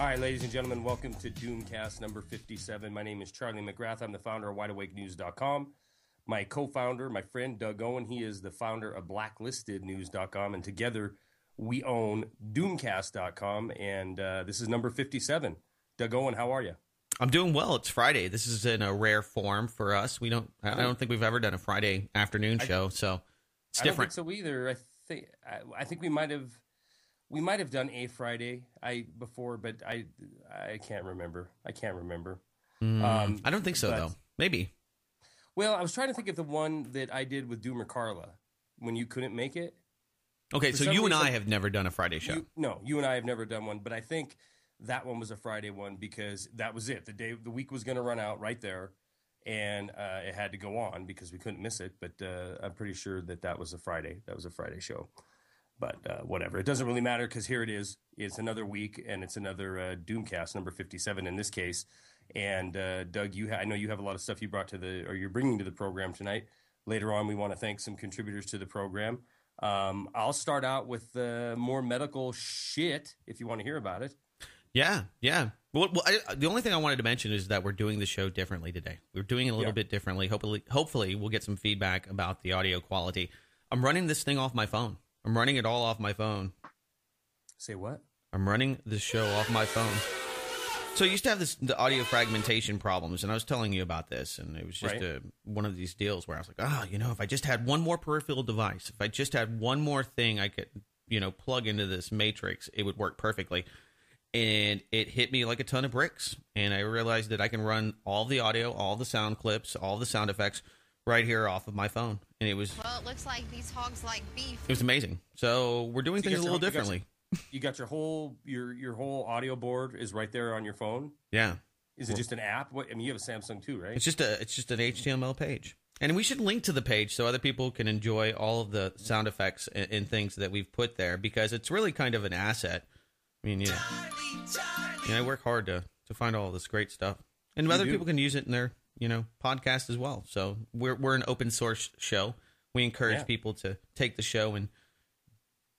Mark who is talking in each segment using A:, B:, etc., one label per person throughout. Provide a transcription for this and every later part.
A: All right, ladies and gentlemen, welcome to Doomcast number 57. My name is Charlie McGrath. I'm the founder of WideAwakeNews.com. My co-founder, my friend Doug Owen, he is the founder of BlacklistedNews.com, and together we own Doomcast.com, and this is number 57. Doug Owen, how are you?
B: I'm doing well. It's Friday. This is in a rare form for us. I don't think we've ever done a Friday afternoon show, so it's different.
A: I don't think so either. I think we might have done a Friday before, but I can't remember. I
B: don't think so, though. Maybe.
A: Well, I was trying to think of the one that I did with Doomer Carla when you couldn't make it.
B: Okay, so you and I have never done a Friday show.
A: You and I have never done one, but I think that one was a Friday one because that was it. The week was going to run out right there, and it had to go on because we couldn't miss it. But I'm pretty sure that was a Friday. That was a Friday show. But whatever. It doesn't really matter because here it is. It's another week, and it's another Doomcast, number 57 in this case. And Doug, I know you have a lot of stuff you brought you're bringing to the program tonight. Later on, we want to thank some contributors to the program. I'll start out with more medical shit if you want to hear about it.
B: Yeah. Well, the only thing I wanted to mention is that we're doing the show differently today. We're doing it a little bit differently. Hopefully, we'll get some feedback about the audio quality. I'm running this thing off my phone. I'm running it all off my phone.
A: Say what?
B: I'm running the show off my phone. So I used to have the audio fragmentation problems, and I was telling you about this, and it was just one of these deals where I was like, if I just had one more peripheral device, if I just had one more thing I could, plug into this matrix, it would work perfectly. And it hit me like a ton of bricks, and I realized that I can run all the audio, all the sound clips, all the sound effects right here off of my phone. And it was...
C: Well, it looks like these hogs like beef.
B: It was amazing. So we're doing things a little differently.
A: You got your whole audio board is right there on your phone?
B: Yeah.
A: Is it just an app? You have a Samsung too, right?
B: It's just an HTML page. And we should link to the page so other people can enjoy all of the sound effects and things that we've put there, because it's really kind of an asset. I mean, I work hard to find all this great stuff. And other people can use it in their, podcast as well. So we're an open source show. We encourage people to take the show and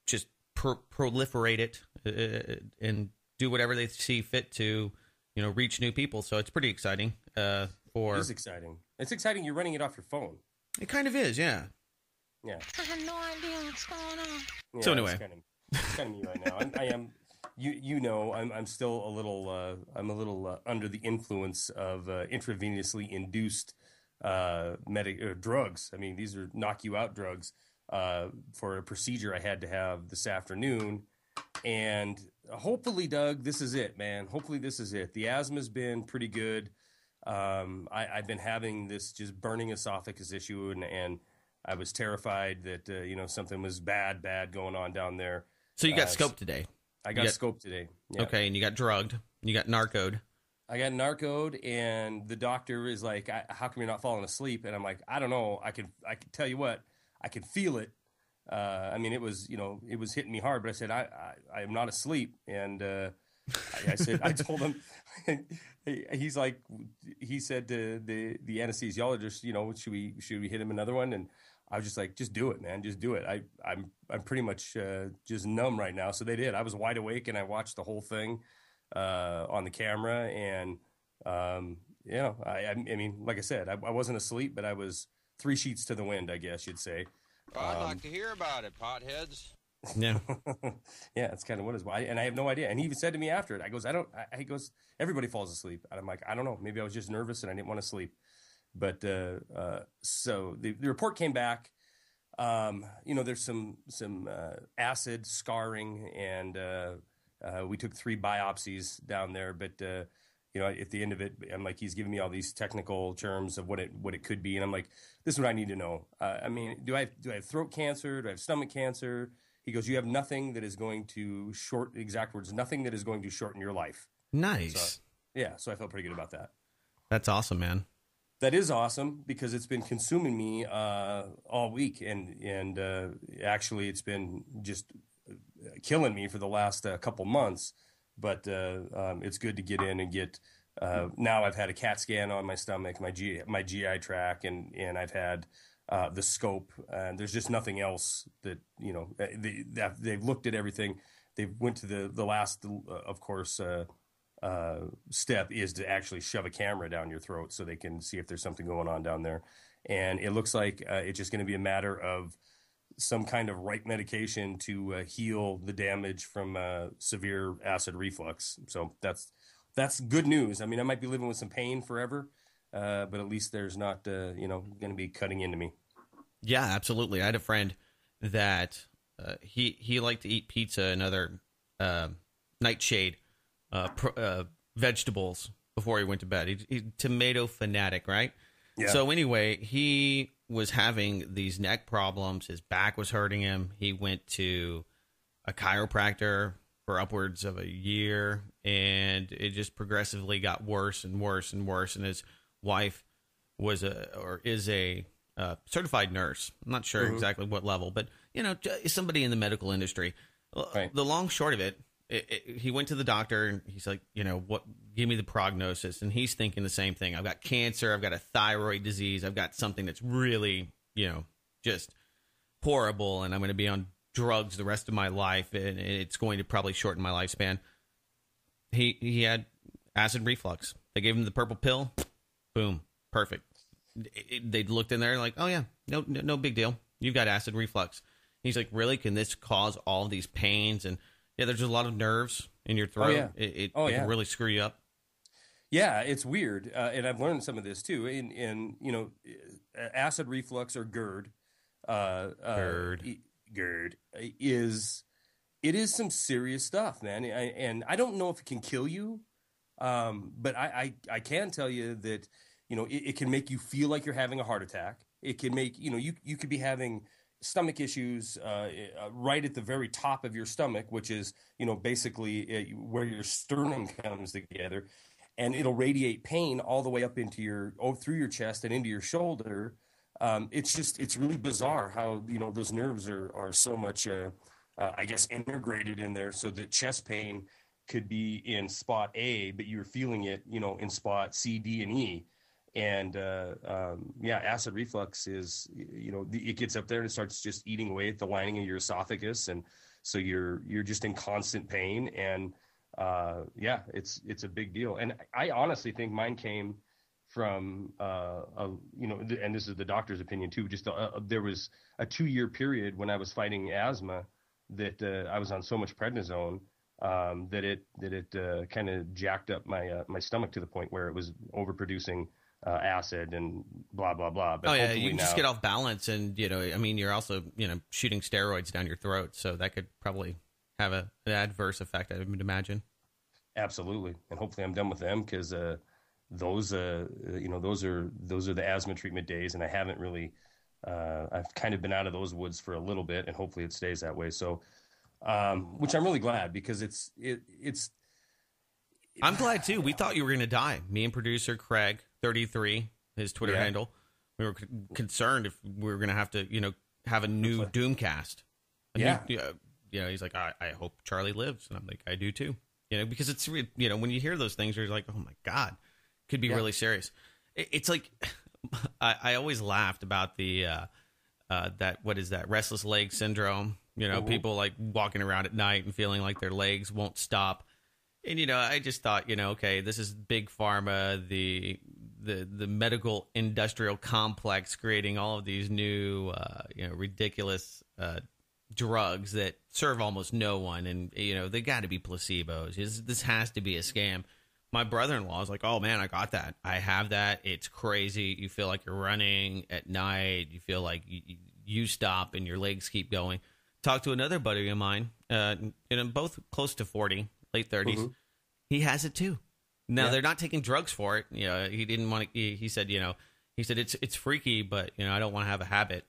B: just proliferate it and do whatever they see fit to, reach new people. So it's pretty exciting. It
A: is exciting. It's exciting you're running it off your phone.
B: It kind of is, yeah.
A: Yeah.
C: I have no idea what's going on.
A: Yeah,
B: so anyway.
A: It's kind of me right now. I am... I'm still a little under the influence of intravenously induced drugs. I mean, these are knock you out drugs for a procedure I had to have this afternoon. And hopefully, Doug, this is it, man. Hopefully this is it. The asthma's been pretty good. I've been having this just burning esophagus issue, and I was terrified that, something was bad going on down there.
B: So you got scoped today?
A: I got scoped today. Yeah.
B: Okay, and you got drugged. You got narcoed.
A: I got narcoed, and the doctor is like, how come you're not falling asleep? And I'm like, I don't know. I can tell you what, I can feel it. It was hitting me hard, but I said, I am not asleep. And I said, I told him, he said to the anesthesiologist, should we hit him another one? And I was just like, just do it, man. Just do it. I'm pretty much just numb right now. So they did. I was wide awake, and I watched the whole thing on the camera. And, like I said, I wasn't asleep, but I was 3 sheets to the wind, I guess you'd say.
D: Well, I'd like to hear about it, potheads.
B: Yeah.
A: Yeah, that's kind of what it is. And I have no idea. And he even said to me after it, he goes, everybody falls asleep. And I'm like, I don't know. Maybe I was just nervous and I didn't want to sleep. But so the report came back. There's some acid scarring, and we took 3 biopsies down there. But at the end of it, I'm like, he's giving me all these technical terms of what it could be, and I'm like, this is what I need to know. Do I have throat cancer? Do I have stomach cancer? He goes, you have nothing that is going to nothing that is going to shorten your life.
B: Nice.
A: So I felt pretty good about that.
B: That's awesome, man.
A: That is awesome because it's been consuming me all week, and actually it's been just killing me for the last couple months. But it's good to get in and get. Now I've had a CAT scan on my stomach, my GI tract, and I've had the scope. And there's just nothing else that they've looked at everything. They went to the last, of course. step is to actually shove a camera down your throat so they can see if there's something going on down there. And it looks like it's just going to be a matter of some kind of right medication to heal the damage from severe acid reflux. So that's good news. I mean, I might be living with some pain forever, but at least there's not, going to be cutting into me.
B: Yeah, absolutely. I had a friend that he liked to eat pizza and other nightshade vegetables before he went to bed. He's tomato fanatic, right? Yeah. So anyway, he was having these neck problems. His back was hurting him. He went to a chiropractor for upwards of a year, and it just progressively got worse and worse and worse. And his wife is a certified nurse. I'm not sure exactly what level, but somebody in the medical industry. Right. The long short of it, he went to the doctor and he's like, give me the prognosis. And he's thinking the same thing. I've got cancer. I've got a thyroid disease. I've got something that's really, just horrible. And I'm going to be on drugs the rest of my life. And it's going to probably shorten my lifespan. He had acid reflux. They gave him the purple pill. Boom. Perfect. They looked in there like, oh yeah, no big deal. You've got acid reflux. He's like, really? Can this cause all these pains? And yeah, there's a lot of nerves in your throat. Oh, yeah. It can really screw you up.
A: Yeah, it's weird. And I've learned some of this too. In acid reflux or GERD. GERD is some serious stuff, man. And I don't know if it can kill you, but I can tell you that, it can make you feel like you're having a heart attack. It can make, you could be having stomach issues right at the very top of your stomach, which is, basically where your sternum comes together, and it'll radiate pain all the way up into through your chest and into your shoulder. It's really bizarre how, those nerves are so much, I guess, integrated in there, so that chest pain could be in spot A, but you're feeling it, in spot C, D, and E. And acid reflux is, it gets up there and it starts just eating away at the lining of your esophagus, and so you're just in constant pain. And it's a big deal. And I honestly think mine came from and this is the doctor's opinion too. Just there was a 2-year period when I was fighting asthma that I was on so much prednisone that it kind of jacked up my stomach to the point where it was overproducing acid and blah blah blah. But
B: you can just get off balance, and you're also shooting steroids down your throat, so that could probably have an adverse effect, I would imagine.
A: Absolutely, and hopefully I'm done with them, because those are the asthma treatment days, and I haven't really I've kind of been out of those woods for a little bit, and hopefully it stays that way. So, which I'm really glad, because it's.
B: I'm glad too. We thought you were going to die. Me and producer Craig, 33, his Twitter handle. We were concerned if we were going to have to, have a new Doomcast. He's like, I hope Charlie lives, and I'm like, I do too. Because it's when you hear those things, you're like, oh my God, could be really serious. It's like I always laughed about the what is that, restless leg syndrome. People like walking around at night and feeling like their legs won't stop. And, I just thought, okay, this is big pharma, the medical industrial complex creating all of these new, ridiculous drugs that serve almost no one. And, they got to be placebos. This has to be a scam. My brother-in-law is like, oh, man, I got that. I have that. It's crazy. You feel like you're running at night. You feel like you stop and your legs keep going. Talked to another buddy of mine, both close to 40. Late 30s. Mm-hmm. He has it too. Now they're not taking drugs for it. He didn't want to. He said, it's freaky, but I don't want to have a habit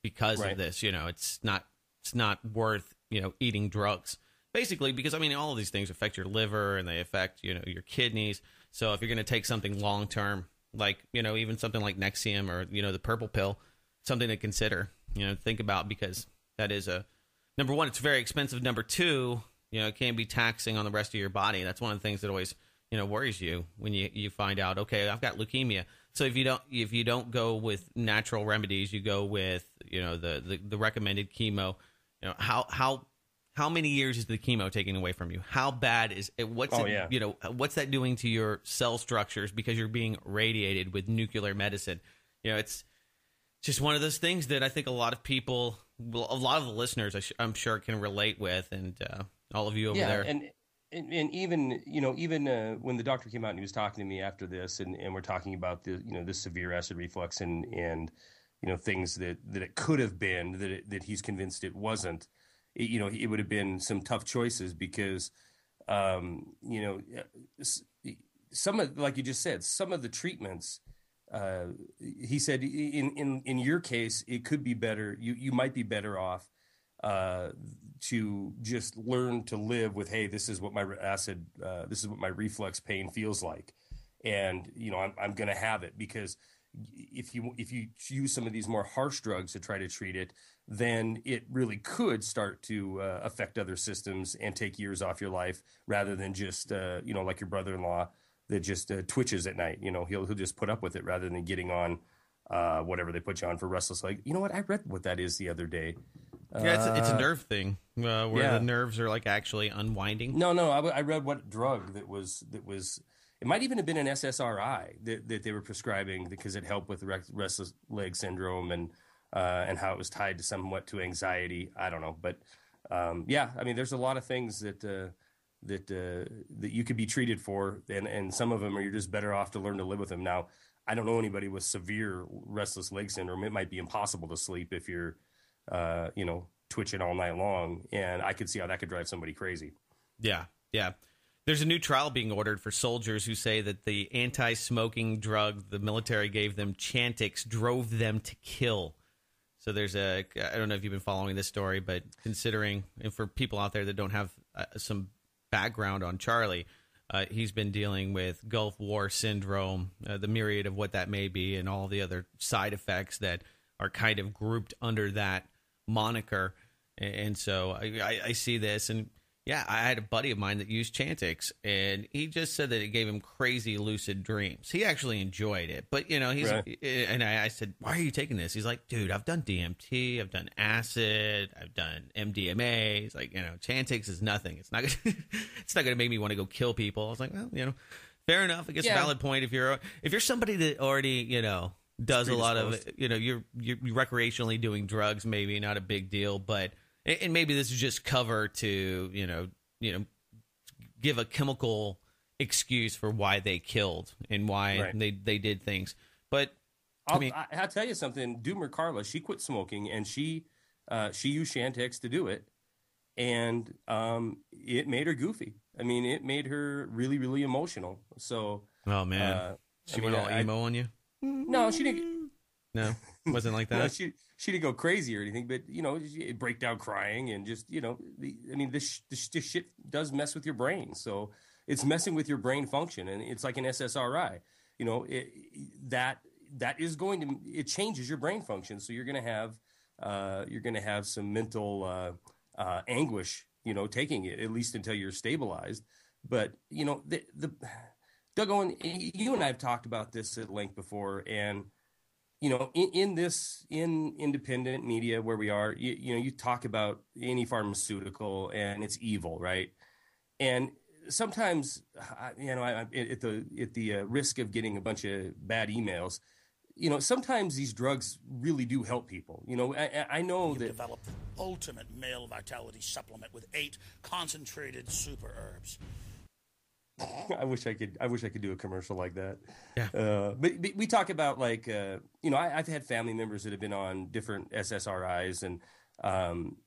B: because of this. It's not worth eating drugs. Basically, because all of these things affect your liver and they affect your kidneys. So if you're going to take something long term, like even something like Nexium or the purple pill, something to consider. Think about, because that is number one, it's very expensive. Number two, it can be taxing on the rest of your body. That's one of the things that always, worries you when you find out, okay, I've got leukemia. So if you don't go with natural remedies, you go with, the recommended chemo, how how many years is the chemo taking away from you? How bad is it? What's what's that doing to your cell structures because you're being radiated with nuclear medicine? It's just one of those things that I think a lot of people, a lot of the listeners, I'm sure can relate with, and all of you over there.
A: And even when the doctor came out and he was talking to me after this, and we're talking about the severe acid reflux and things that it could have been that he's convinced it wasn't. It would have been some tough choices because, some of, like you just said, some of the treatments, he said in your case, it could be better. You might be better off to just learn to live with, hey, this is what my this is what my reflux pain feels like. And, I'm going to have it, because if you use some of these more harsh drugs to try to treat it, then it really could start to affect other systems and take years off your life, rather than just, like your brother-in-law that just twitches at night. He'll just put up with it rather than getting on whatever they put you on for restless leg. You know what? I read what that is the other day.
B: Yeah, it's a nerve thing where the nerves are like actually unwinding.
A: No, I read what drug that was. It might even have been an SSRI that they were prescribing because it helped with restless leg syndrome and how it was tied to somewhat to anxiety. I don't know, but there's a lot of things that you could be treated for, and some of them you're just better off to learn to live with them. Now, I don't know anybody with severe restless leg syndrome. It might be impossible to sleep if you're twitching all night long, and I could see how that could drive somebody crazy.
B: Yeah. There's a new trial being ordered for soldiers who say that the anti-smoking drug the military gave them, CHANTIX, drove them to kill. So I don't know if you've been following this story, but considering, and for people out there that don't have some background on Charlie, he's been dealing with Gulf War syndrome, the myriad of what that may be, and all the other side effects that are kind of grouped under that moniker. And so I see this, and yeah, I had a buddy of mine that used CHANTIX, and he just said that it gave him crazy lucid dreams. He actually enjoyed it, but he's right. And I said, "Why are you taking this?" He's like, "Dude, I've done DMT, I've done acid, I've done MDMA." He's like, CHANTIX is nothing. It's not going to make me want to go kill people. I was like, well, fair enough. I guess valid point. If you're somebody that already does a lot of you're recreationally doing drugs, maybe not a big deal, but. And maybe this is just cover to, give a chemical excuse for why they killed and why they did things. But
A: I'll tell you something. Doomer Carla, she quit smoking, and she used CHANTIX to do it, and it made her goofy. I mean, it made her really, really emotional. So,
B: oh man, she went all emo on you?
A: No, she didn't.
B: No, wasn't like that.
A: No, she didn't go crazy or anything, but break down crying and just this shit does mess with your brain. So it's messing with your brain function, and it's like an SSRI. That is going to, it changes your brain function. So you're going to have some mental anguish, taking it, at least until you're stabilized. But Doug Owen, you and I have talked about this at length before, and in independent media where we are, you talk about any pharmaceutical and it's evil, right? And sometimes, at the risk of getting a bunch of bad emails, sometimes these drugs really do help people. I know that
E: developed the ultimate male vitality supplement with 8 concentrated super herbs.
A: I wish I could do a commercial like that.
B: Yeah.
A: But we talk about I've had family members that have been on different SSRIs, and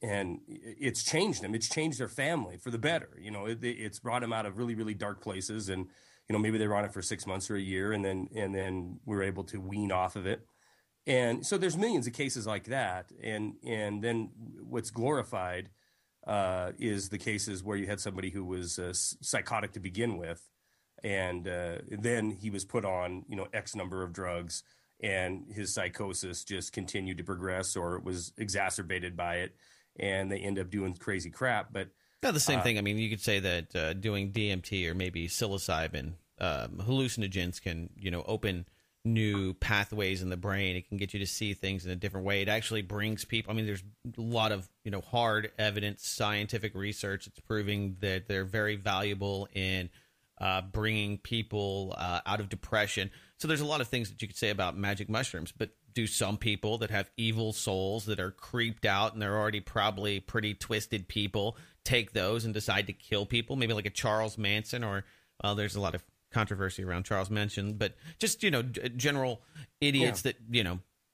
A: it's changed them. It's changed their family for the better. It's brought them out of really, really dark places, and maybe they were on it for 6 months or a year, and then we were able to wean off of it. And so there's millions of cases like that, and then what's glorified is the cases where you had somebody who was psychotic to begin with, and then he was put on X number of drugs, and his psychosis just continued to progress, or it was exacerbated by it, and they end up doing crazy crap. But
B: the same thing. I mean, you could say that doing DMT or maybe psilocybin hallucinogens can open new pathways in the brain. It can get you to see things in a different way. It actually brings people. I mean, there's a lot of hard evidence, scientific research. It's proving that they're very valuable in bringing people out of depression. So there's a lot of things that you could say about magic mushrooms, but do some people that have evil souls that are creeped out and they're already probably pretty twisted people take those and decide to kill people? Maybe like a Charles Manson, or there's a lot of controversy around Charles Manson, but just general idiots that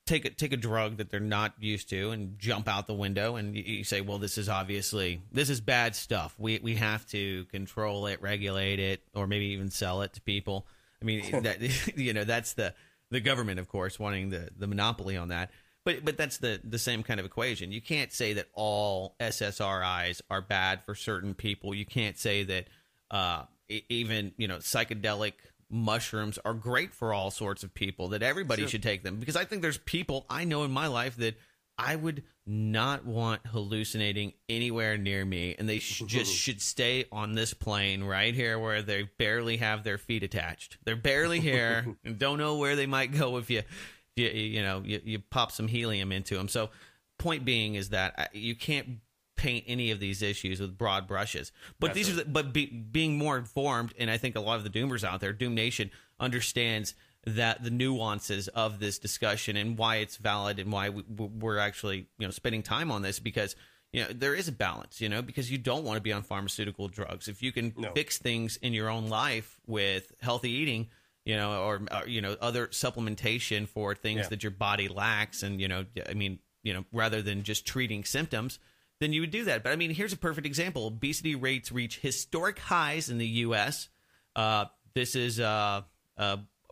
B: take a drug that they're not used to and jump out the window, and you say, well, this is bad stuff. We have to control it, regulate it, or maybe even sell it to people. I mean, that's the government, of course, wanting the monopoly on that. But that's the same kind of equation. You can't say that all SSRIs are bad for certain people. You can't say that even psychedelic mushrooms are great for all sorts of people, that everybody should take them. Because I think there's people I know in my life that I would not want hallucinating anywhere near me, and they just should stay on this plane right here where they barely have their feet attached. They're barely here and don't know where they might go if you pop some helium into them. So point being is that you can't paint any of these issues with broad brushes, but being more informed, and I think a lot of the doomers out there, Doom Nation, understands that the nuances of this discussion and why it's valid and why we're actually spending time on this, because there is a balance, because you don't want to be on pharmaceutical drugs. If you can fix things in your own life with healthy eating, or other supplementation for things that your body lacks, and rather than just treating symptoms, then you would do that. But I mean, here's a perfect example. Obesity rates reach historic highs in the U.S. This is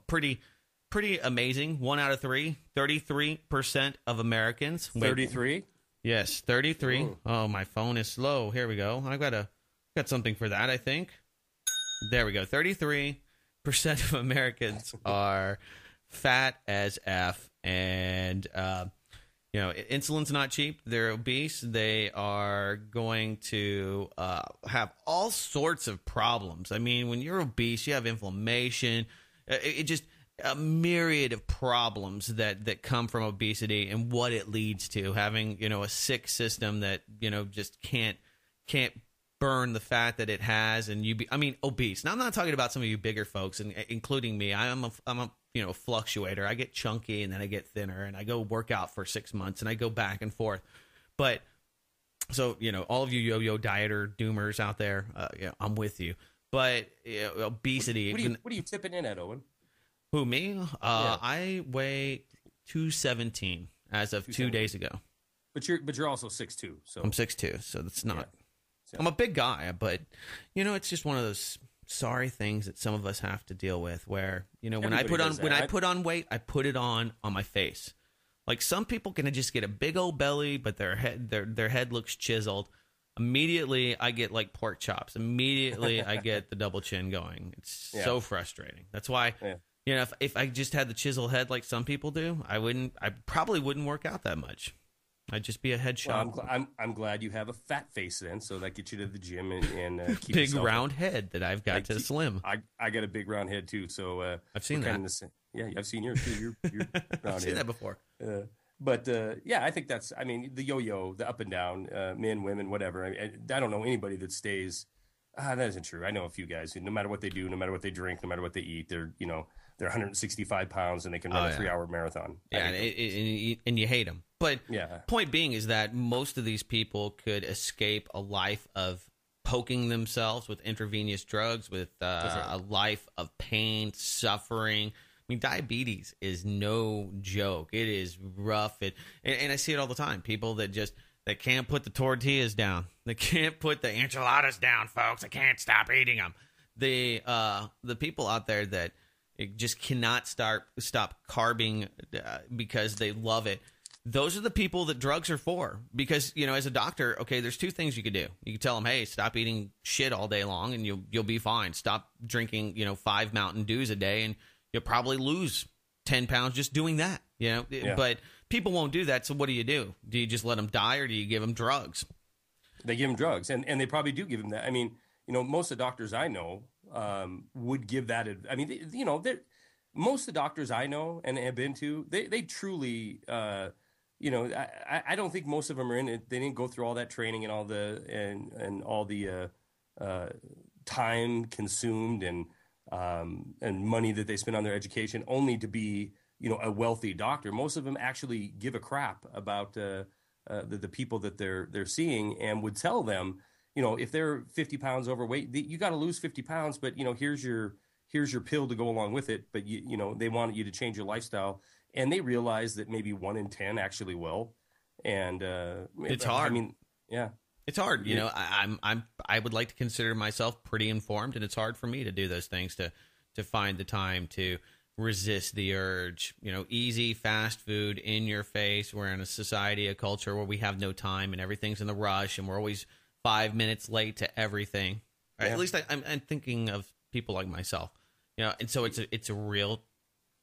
B: pretty amazing. 1 out of 3, 33% of Americans.
A: 33?
B: Yes, 33. Ooh. Oh, my phone is slow. Here we go. I got something for that, I think. There we go. 33% of Americans are fat as F, and insulin's not cheap. They're obese. They are going to have all sorts of problems. I mean, when you're obese, you have inflammation. It just a myriad of problems that come from obesity and what it leads to. Having a sick system that just can't burn the fat that it has, and obese. Now I'm not talking about some of you bigger folks, and including me. I'm a fluctuator. I get chunky and then I get thinner, and I go work out for 6 months and I go back and forth. But so all of you yo-yo dieter doomers out there, I'm with you. But obesity.
A: What are you tipping in at, Owen?
B: Who, me? I weigh 217 as of 2 days ago.
A: But you're also 6'2", so
B: I'm 6'2", so that's not. Yeah. I'm a big guy, but it's just one of those sorry things that some of us have to deal with. Where when I put on weight, I put it on my face. Like, some people can just get a big old belly, but their head looks chiseled. Immediately, I get like pork chops. Immediately, I get the double chin going. It's so frustrating. That's why, if I just had the chiseled head like some people do, I probably wouldn't work out that much. I'd just be a headshot.
A: Well, I'm glad you have a fat face then, so that gets you to the gym and keep
B: big round head that I've got to slim.
A: I got a big round head too, so
B: I've seen that.
A: I've seen yours too. You're round
B: I've seen that before.
A: But I think that's. I mean, the yo-yo, the up and down, men, women, whatever. I don't know anybody that stays. That isn't true. I know a few guys who, no matter what they do, no matter what they drink, no matter what they eat, they're 165 pounds and they can run a 3-hour marathon.
B: Yeah, and you hate them. But point being is that most of these people could escape a life of poking themselves with intravenous drugs, with a life of pain, suffering. I mean, diabetes is no joke. It is rough. And I see it all the time. People that can't put the tortillas down. They can't put the enchiladas down, folks. I can't stop eating them. The people out there that just cannot stop carbing because they love it. Those are the people that drugs are for. Because, as a doctor, okay, there's two things you could do. You can tell them, hey, stop eating shit all day long and you'll be fine. Stop drinking, 5 Mountain Dews a day and you'll probably lose 10 pounds just doing that, But people won't do that, so what do? Do you just let them die, or do you give them drugs?
A: They give them drugs, and they probably do give them that. I mean, most of the doctors I know would give that. I mean, most of the doctors I know and have been to, they truly, I don't think most of them are in it. They didn't go through all that training and all the time consumed and money that they spend on their education only to be, a wealthy doctor. Most of them actually give a crap about the people that they're seeing, and would tell them, if they're 50 pounds overweight, you got to lose 50 pounds, but here's your pill to go along with it. But they want you to change your lifestyle, and they realize that maybe 1 in 10 actually will. And
B: it's hard.
A: I mean, yeah.
B: It's hard, I would like to consider myself pretty informed, and it's hard for me to do those things, to find the time to resist the urge. Easy, fast food in your face. We're in a society, a culture where we have no time and everything's in the rush, and we're always 5 minutes late to everything. Yeah. At least I'm thinking of people like myself, and so it's a real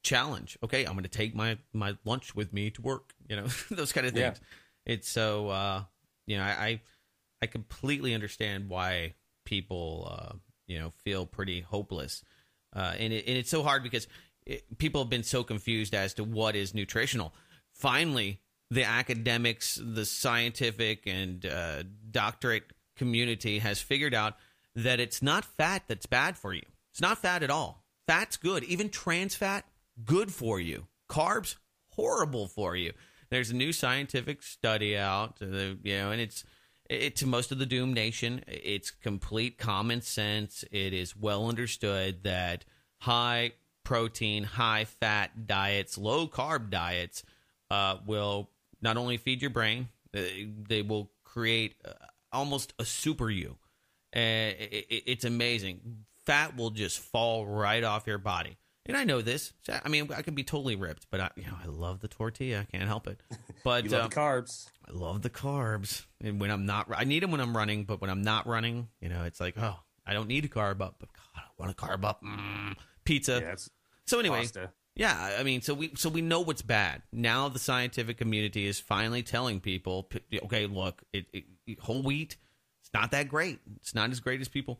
B: challenge. Okay, I'm going to take my lunch with me to work. Those kind of things. Yeah. It's so I completely understand why people, feel pretty hopeless. And it's so hard because people have been so confused as to what is nutritional. Finally, the academics, the scientific and doctorate community has figured out that it's not fat that's bad for you. It's not fat at all. Fat's good. Even trans fat, good for you. Carbs, horrible for you. There's a new scientific study out, and it's to most of the Doom Nation, it's complete common sense. It is well understood that high protein, high fat diets, low carb diets will not only feed your brain, they will create almost a super you. It's amazing. Fat will just fall right off your body. And I know this. I mean, I could be totally ripped, but I love the tortilla. I can't help it. But
A: you love the carbs.
B: I love the carbs. And when I'm not, I need them when I'm running. But when I'm not running, it's like, oh, I don't need to carb up. But God, I want to carb up. Pizza. Yeah, so anyway, pasta. Yeah. I mean, so we know what's bad. Now the scientific community is finally telling people, okay, look, whole wheat, it's not that great. It's not as great as people,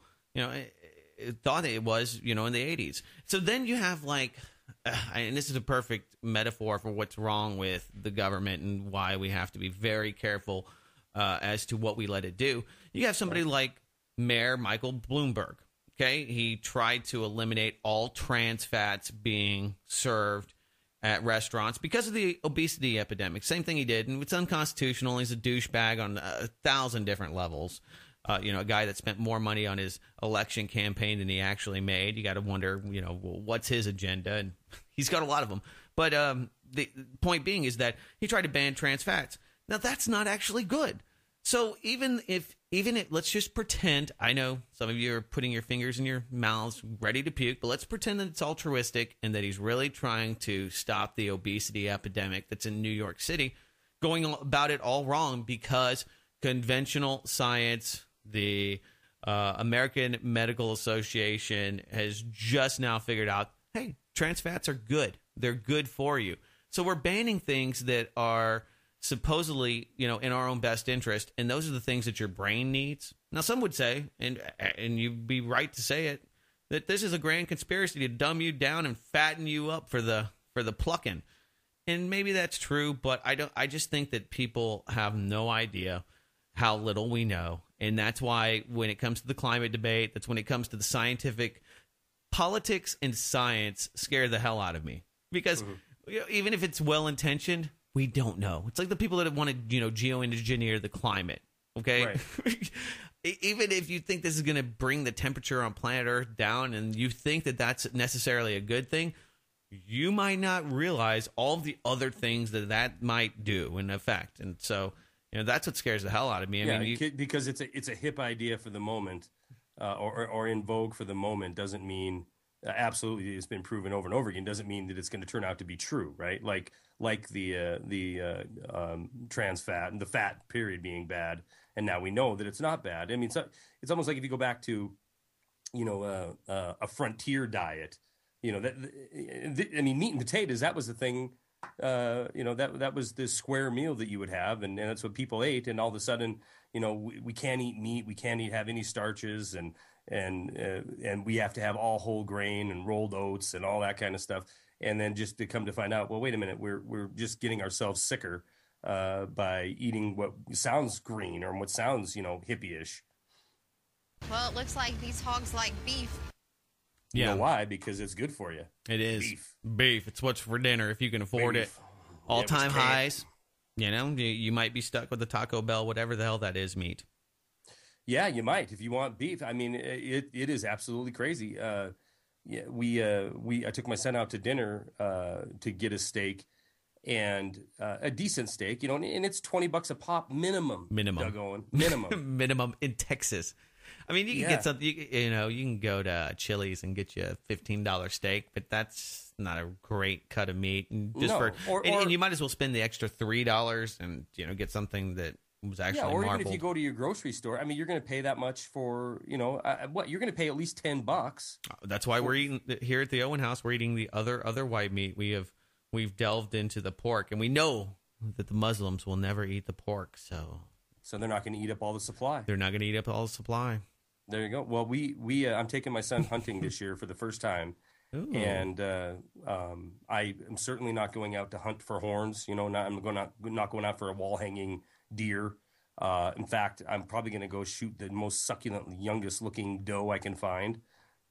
B: thought it was, in the 80s. So then you have and this is a perfect metaphor for what's wrong with the government and why we have to be very careful as to what we let it do. You have somebody like Mayor Michael Bloomberg. Okay, he tried to eliminate all trans fats being served at restaurants because of the obesity epidemic. Same thing he did, and it's unconstitutional. He's a douchebag on 1,000 different levels. A guy that spent more money on his election campaign than he actually made. You got to wonder, what's his agenda? And he's got a lot of them. But the point being is that he tried to ban trans fats. Now, that's not actually good. So even if let's just pretend, I know some of you are putting your fingers in your mouths ready to puke, but let's pretend that it's altruistic and that he's really trying to stop the obesity epidemic that's in New York City, going about it all wrong because conventional science, the American Medical Association has just now figured out, hey, trans fats are good. They're good for you. So we're banning things that are supposedly, in our own best interest, and those are the things that your brain needs. Now, some would say, and you'd be right to say it, that this is a grand conspiracy to dumb you down and fatten you up for the plucking. And maybe that's true, but I just think that people have no idea how little we know. And that's why when it comes to the climate debate, that's when it comes to the scientific, politics and science scare the hell out of me. Because even if it's well-intentioned, we don't know. It's like the people that want to, geoengineer the climate. Okay. Right. Even if you think this is going to bring the temperature on planet Earth down and you think that that's necessarily a good thing, you might not realize all of the other things that might do in effect. And so, that's what scares the hell out of me. I mean,
A: because it's a hip idea for the moment, or in vogue for the moment, doesn't mean absolutely it's been proven over and over again. Doesn't mean that it's going to turn out to be true, right? Like the trans fat and the fat period being bad, and now we know that it's not bad. I mean, it's almost like if you go back to, a frontier diet, meat and potatoes. That was the thing that was the square meal that you would have, and that's what people ate. And all of a sudden, we can't eat meat, we can't have any starches, and we have to have all whole grain and rolled oats and all that kind of stuff. And then just to come to find out, well, wait a minute, we're just getting ourselves sicker by eating what sounds green or what sounds hippie-ish.
C: Well, it looks like these hogs like beef.
A: You know why? Because it's good for you.
B: It is. Beef. It's what's for dinner if you can afford it. All-time highs. You might be stuck with the Taco Bell, whatever the hell that is, meat.
A: Yeah, you might if you want beef. I mean, it is absolutely crazy. I took my son out to dinner to get a steak, and a decent steak, and it's $20 a pop minimum. Minimum
B: In Texas. I mean, you can get something. You can go to Chili's and get you a $15 steak, but that's not a great cut of meat. And and you might as well spend the extra $3 and get something that was actually
A: or
B: marbled.
A: Even if you go to your grocery store, I mean, you're going to pay that much for what you're going to pay at least $10.
B: That's why we're eating here at the Owen House. We're eating the other white meat. We've delved into the pork, and we know that the Muslims will never eat the pork, so
A: they're not going to eat up all the supply.
B: They're not going to eat up all the supply.
A: There you go. Well, I'm taking my son hunting this year for the first time. Ooh. And I am certainly not going out to hunt for horns. I'm not going out for a wall hanging deer. In fact, I'm probably going to go shoot the most succulent, youngest looking doe I can find,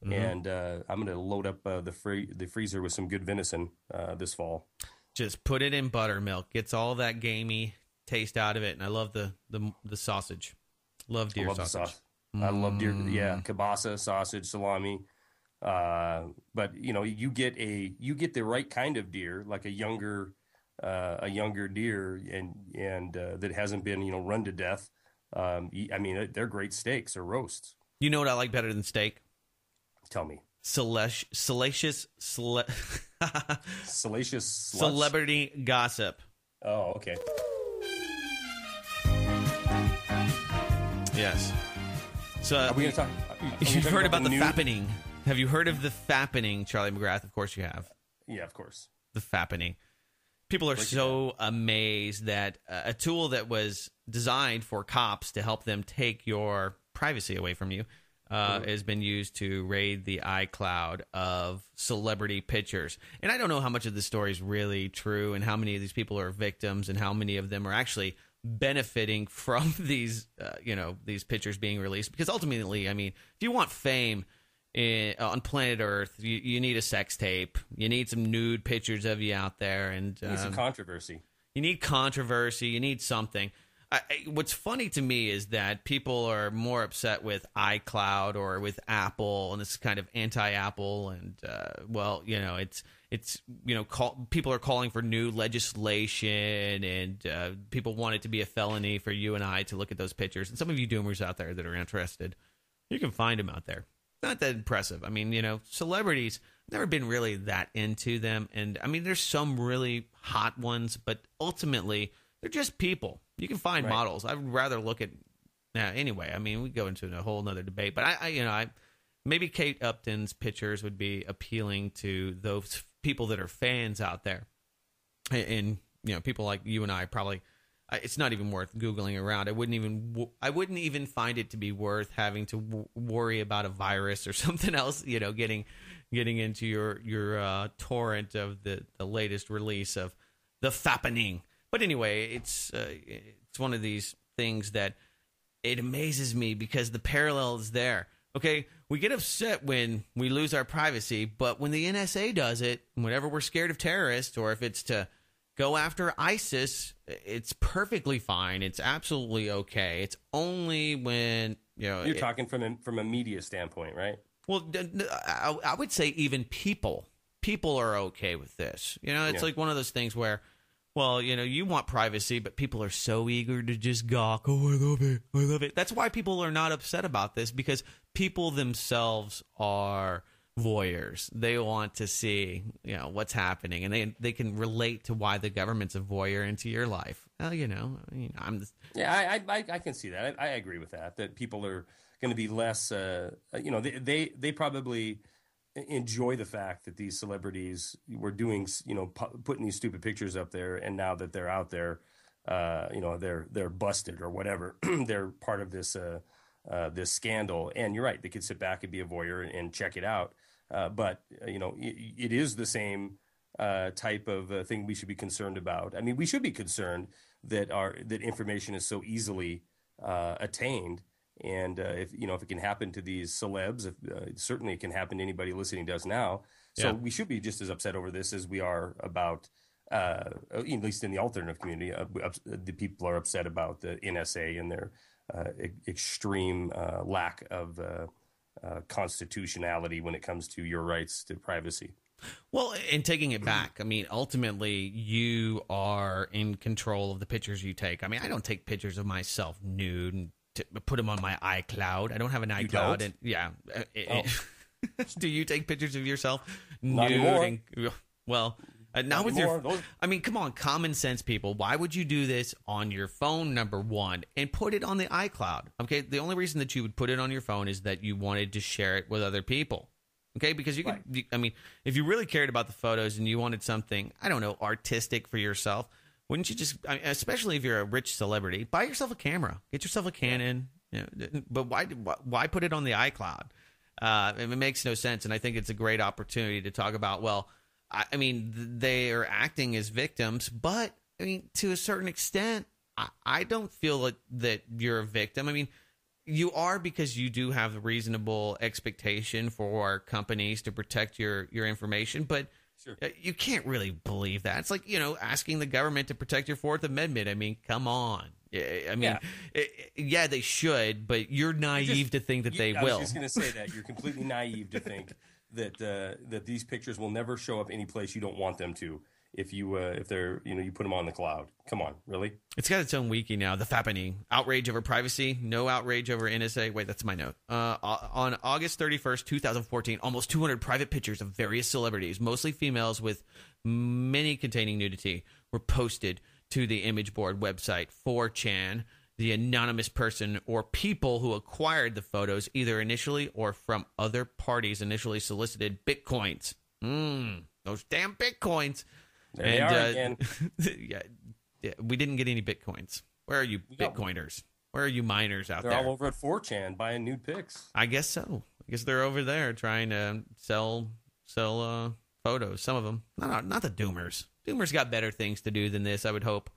A: and I'm going to load up the freezer with some good venison this fall.
B: Just put it in buttermilk. Gets all that gamey taste out of it, and I love the sausage. Love deer sausage.
A: I love deer. Yeah, kielbasa, sausage, salami. But you get the right kind of deer, like a younger deer, and that hasn't been run to death. I mean, they're great steaks or roasts.
B: You know what I like better than steak?
A: Tell me.
B: Salacious celebrity gossip.
A: Oh, okay.
B: Yes. So
A: are we going to talk?
B: You've heard about the Fappening. Have you heard of the Fappening, Charlie McGrath? Of course you have.
A: Yeah, of course.
B: The Fappening. People are so amazed that a tool that was designed for cops to help them take your privacy away from you has been used to raid the iCloud of celebrity pictures. And I don't know how much of this story is really true and how many of these people are victims and how many of them are actually benefiting from these pictures being released. Because ultimately, I mean, if you want fame on planet Earth, you need a sex tape. You need some nude pictures of you out there, and
A: you need some controversy.
B: You need controversy. You need something. What's funny to me is that people are more upset with iCloud or with Apple, and this kind of anti-Apple, and people are calling for new legislation, and people want it to be a felony for you and I to look at those pictures. And some of you doomers out there that are interested, you can find them out there. Not that impressive. I mean, celebrities, never been really that into them. And I mean, there's some really hot ones, but ultimately, they're just people. You can find models. I'd rather look at anyway. I mean, we go into a whole nother debate, but I maybe Kate Upton's pictures would be appealing to those people that are fans out there, and people like you and I probably. It's not even worth Googling around. I wouldn't even find it to be worth having to worry about a virus or something else. Getting into your torrent of the latest release of the Fappening. But anyway, it's one of these things that it amazes me because the parallel is there. Okay, we get upset when we lose our privacy, but when the NSA does it, whenever we're scared of terrorists or if it's to go after ISIS, it's perfectly fine. It's absolutely okay. It's only when
A: you're talking from a media standpoint, right?
B: Well, I would say even people are okay with this. It's like one of those things where, well, you want privacy, but people are so eager to just gawk. Oh, I love it. That's why people are not upset about this, because people themselves are voyeurs. They want to see, what's happening, and they can relate to why the government's a voyeur into your life. Well,
A: I can see that. I agree with that. That people are going to be less. They probably enjoy the fact that these celebrities were doing, putting these stupid pictures up there, and now that they're out there, they're busted or whatever. They're part of this this scandal. And you're right, they could sit back and be a voyeur and check it out. But it is the same type of thing we should be concerned about. I mean, we should be concerned that information is so easily attained. And if it can happen to these celebs, certainly it can happen to anybody listening to us now. So we should be just as upset over this as we are about, at least in the alternative community, the people are upset about the NSA and their extreme lack of constitutionality when it comes to your rights to privacy.
B: Well, and taking it back, I mean, ultimately, you are in control of the pictures you take. I mean, I don't take pictures of myself nude and put them on my iCloud. I don't have an iCloud. And yeah. Do you take pictures of yourself
A: Not
B: nude?
A: anymore.
B: Well, now with I mean, come on, common sense people. Why would you do this on your phone, number one, and put it on the iCloud? Okay, the only reason that you would put it on your phone is that you wanted to share it with other people. Okay, because you could, I mean, if you really cared about the photos and you wanted something, I don't know, artistic for yourself, wouldn't you just, especially if you're a rich celebrity, buy yourself a camera, get yourself a Canon, but why put it on the iCloud? It makes no sense, and I think it's a great opportunity to talk about, well, I mean, they are acting as victims, but, I mean, to a certain extent, I don't feel that you're a victim. I mean, you are, because you do have a reasonable expectation for companies to protect your information, but sure, you can't really believe that. It's like, asking the government to protect your Fourth Amendment. I mean, come on. I mean, yeah, they should, but you're naive to think that they will.
A: I was just going to say that. You're completely naive to think that these pictures will never show up any place you don't want them to. If they're you put them on the cloud. Come on, really? It's
B: got its own wiki now. The Fappening. Outrage over privacy. No outrage over NSA. Wait, that's my note. On August 31st, 2014, almost 200 private pictures of various celebrities, mostly females with many containing nudity, were posted to the image board website 4chan. The anonymous person or people who acquired the photos, either initially or from other parties, initially solicited bitcoins. Those damn bitcoins.
A: There they are again.
B: Yeah, we didn't get any bitcoins. Where are you, bitcoiners? Where are you miners out there?
A: They're all over at 4chan buying nude pics.
B: I guess so. I guess they're over there trying to sell photos. Some of them. Not the Doomers. Doomers got better things to do than this, I would hope.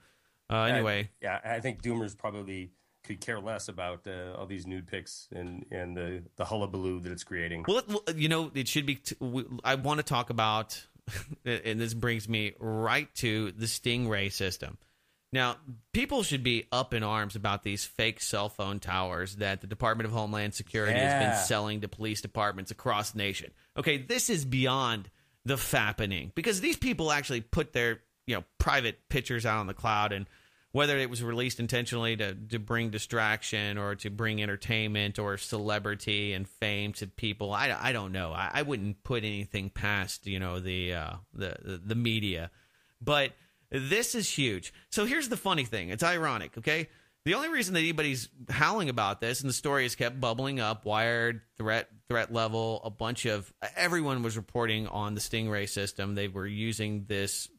B: Anyway.
A: I think Doomers probably could care less about all these nude pics and the hullabaloo that it's creating.
B: Well, it should be. I want to talk about, and this brings me right to the Stingray system. Now, people should be up in arms about these fake cell phone towers that the Department of Homeland Security has been selling to police departments across the nation. Okay, this is beyond the Fappening, because these people actually put their private pictures out on the cloud, and whether it was released intentionally to bring distraction or to bring entertainment or celebrity and fame to people, I don't know. I wouldn't put anything past the media, but this is huge. So here's the funny thing. It's ironic, okay? The only reason that anybody's howling about this, and the story has kept bubbling up, Wired, threat level, a bunch of everyone was reporting on the Stingray system. They were using this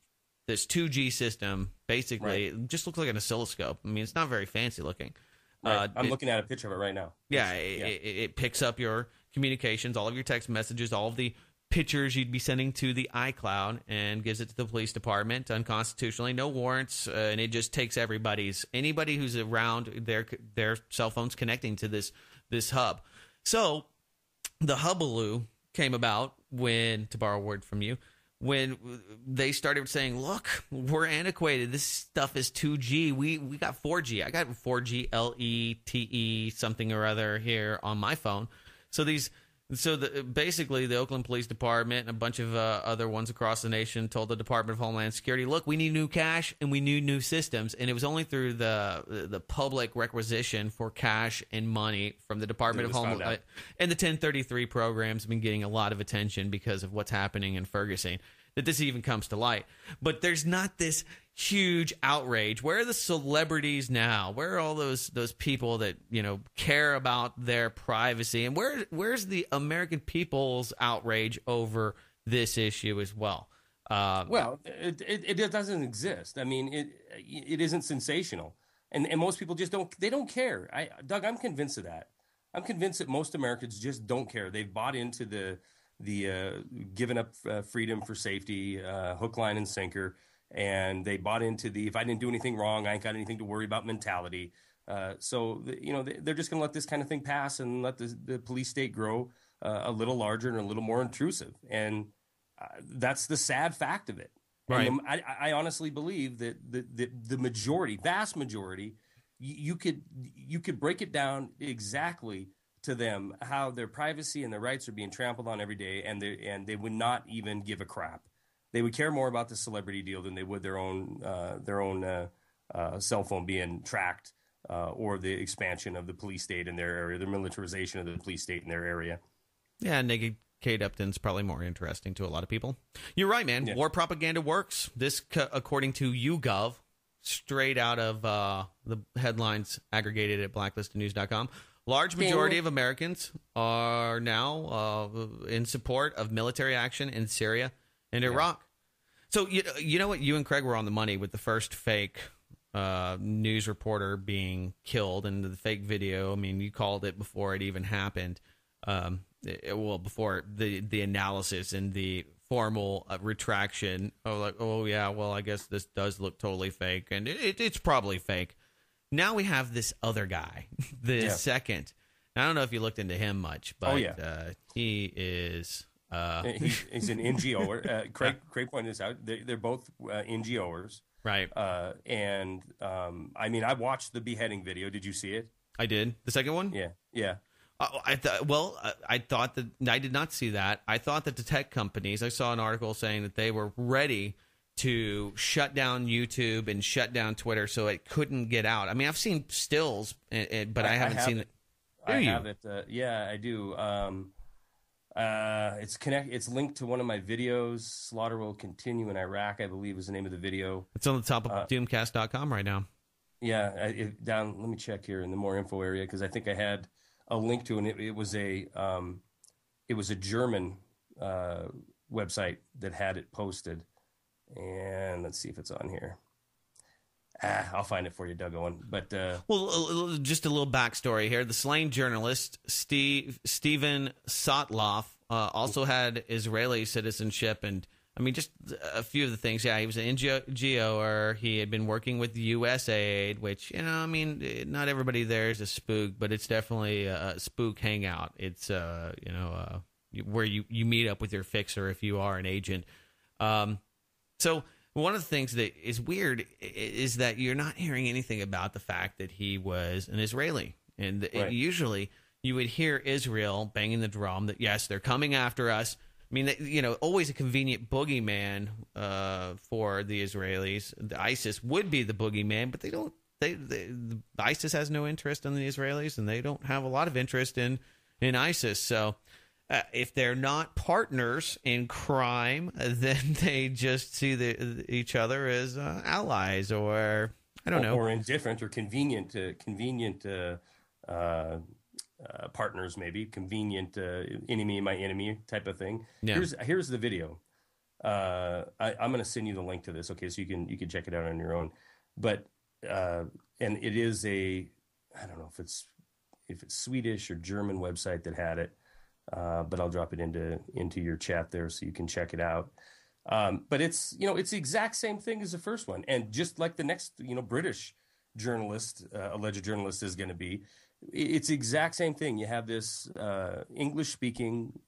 B: 2G system. Basically, It just looks like an oscilloscope. I mean, it's not very fancy looking.
A: Right. I'm looking at a picture of it right now.
B: Yeah, it picks up your communications, all of your text messages, all of the pictures you'd be sending to the iCloud, and gives it to the police department unconstitutionally, no warrants, and it just takes anybody who's around their cell phones connecting to this hub. So the hubbaloo came about when, to borrow a word from you, when they started saying, look, we're antiquated. This stuff is 2G. We got 4G. I got 4G LTE something or other here on my phone. Basically, the Oakland Police Department and a bunch of other ones across the nation told the Department of Homeland Security, look, we need new cash and we need new systems. And it was only through the public requisition for cash and money from the Department of Homeland. And the 1033 program's been getting a lot of attention because of what's happening in Ferguson, that this even comes to light. But there's not this huge outrage. Where are the celebrities now? Where are all those people that, you know, care about their privacy? And where's the American people's outrage over this issue as well?
A: Well, it doesn't exist. I mean, it isn't sensational, and most people just don't care. Doug, I'm convinced of that. I'm convinced that most Americans just don't care. They've bought into the giving up freedom for safety, hook, line, and sinker. And they bought into the, if I didn't do anything wrong, I ain't got anything to worry about mentality. So they're just going to let this kind of thing pass and let the police state grow a little larger and a little more intrusive. And that's the sad fact of it.
B: Right.
A: And I honestly believe that the majority, vast majority, you could break it down exactly to them how their privacy and their rights are being trampled on every day, and they would not even give a crap. They would care more about the celebrity deal than they would their own cell phone being tracked, or the expansion of the police state in their area, the militarization of the police state in their area.
B: Yeah, naked Kate Upton's probably more interesting to a lot of people. You're right, man. Yeah. War propaganda works. This, according to YouGov, straight out of the headlines aggregated at blacklistednews.com. Large majority of Americans are now in support of military action in Syria and Iraq. So, you know what? You and Craig were on the money with the first fake news reporter being killed and the fake video. I mean, you called it before it even happened. Before the analysis and the formal retraction. I guess this does look totally fake. And it's probably fake. Now we have this other guy, the second. I don't know if you looked into him much, but he is...
A: he's an NGOer. Craig pointed this out. They're both NGOers,
B: right?
A: And I mean, I watched the beheading video. Did you see it?
B: I did. The second one.
A: Yeah.
B: I thought that I did not see that. I thought that the tech companies. I saw an article saying that they were ready to shut down YouTube and shut down Twitter so it couldn't get out. I mean, I've seen stills, but I haven't seen it.
A: I have it. Yeah, I do. It's linked to one of my videos. Slaughter will continue in Iraq, I believe, is the name of the video.
B: It's on the top of Doomcast.com right now.
A: Yeah, let me check here in the more info area, because I think I had a link to it. It was a German website that had it posted, and let's see if it's on here. I'll find it for you, Doug Owen. But
B: just a little backstory here. The slain journalist Steven Sotloff also had Israeli citizenship, and I mean, just a few of the things. Yeah, he was an NGOer. He had been working with USAID, which, I mean, not everybody there is a spook, but it's definitely a spook hangout. It's where you meet up with your fixer if you are an agent. So one of the things that is weird is that you're not hearing anything about the fact that he was an Israeli. And usually you would hear Israel banging the drum that, yes, they're coming after us. I mean, always a convenient boogeyman for the Israelis. The ISIS would be the boogeyman, but they don't. ISIS has no interest in the Israelis, and they don't have a lot of interest in ISIS. So if they're not partners in crime, then they just see each other as allies, or I don't know,
A: or indifferent, or convenient partners, maybe convenient enemy, my enemy type of thing. Yeah. Here's the video. I'm going to send you the link to this, okay, so you can check it out on your own. But and it is I don't know if it's Swedish or German website that had it. But I'll drop it into your chat there so you can check it out. But it's the exact same thing as the first one, and just like the next British journalist, alleged journalist, is going to be, it's the exact same thing. You have this English-speaking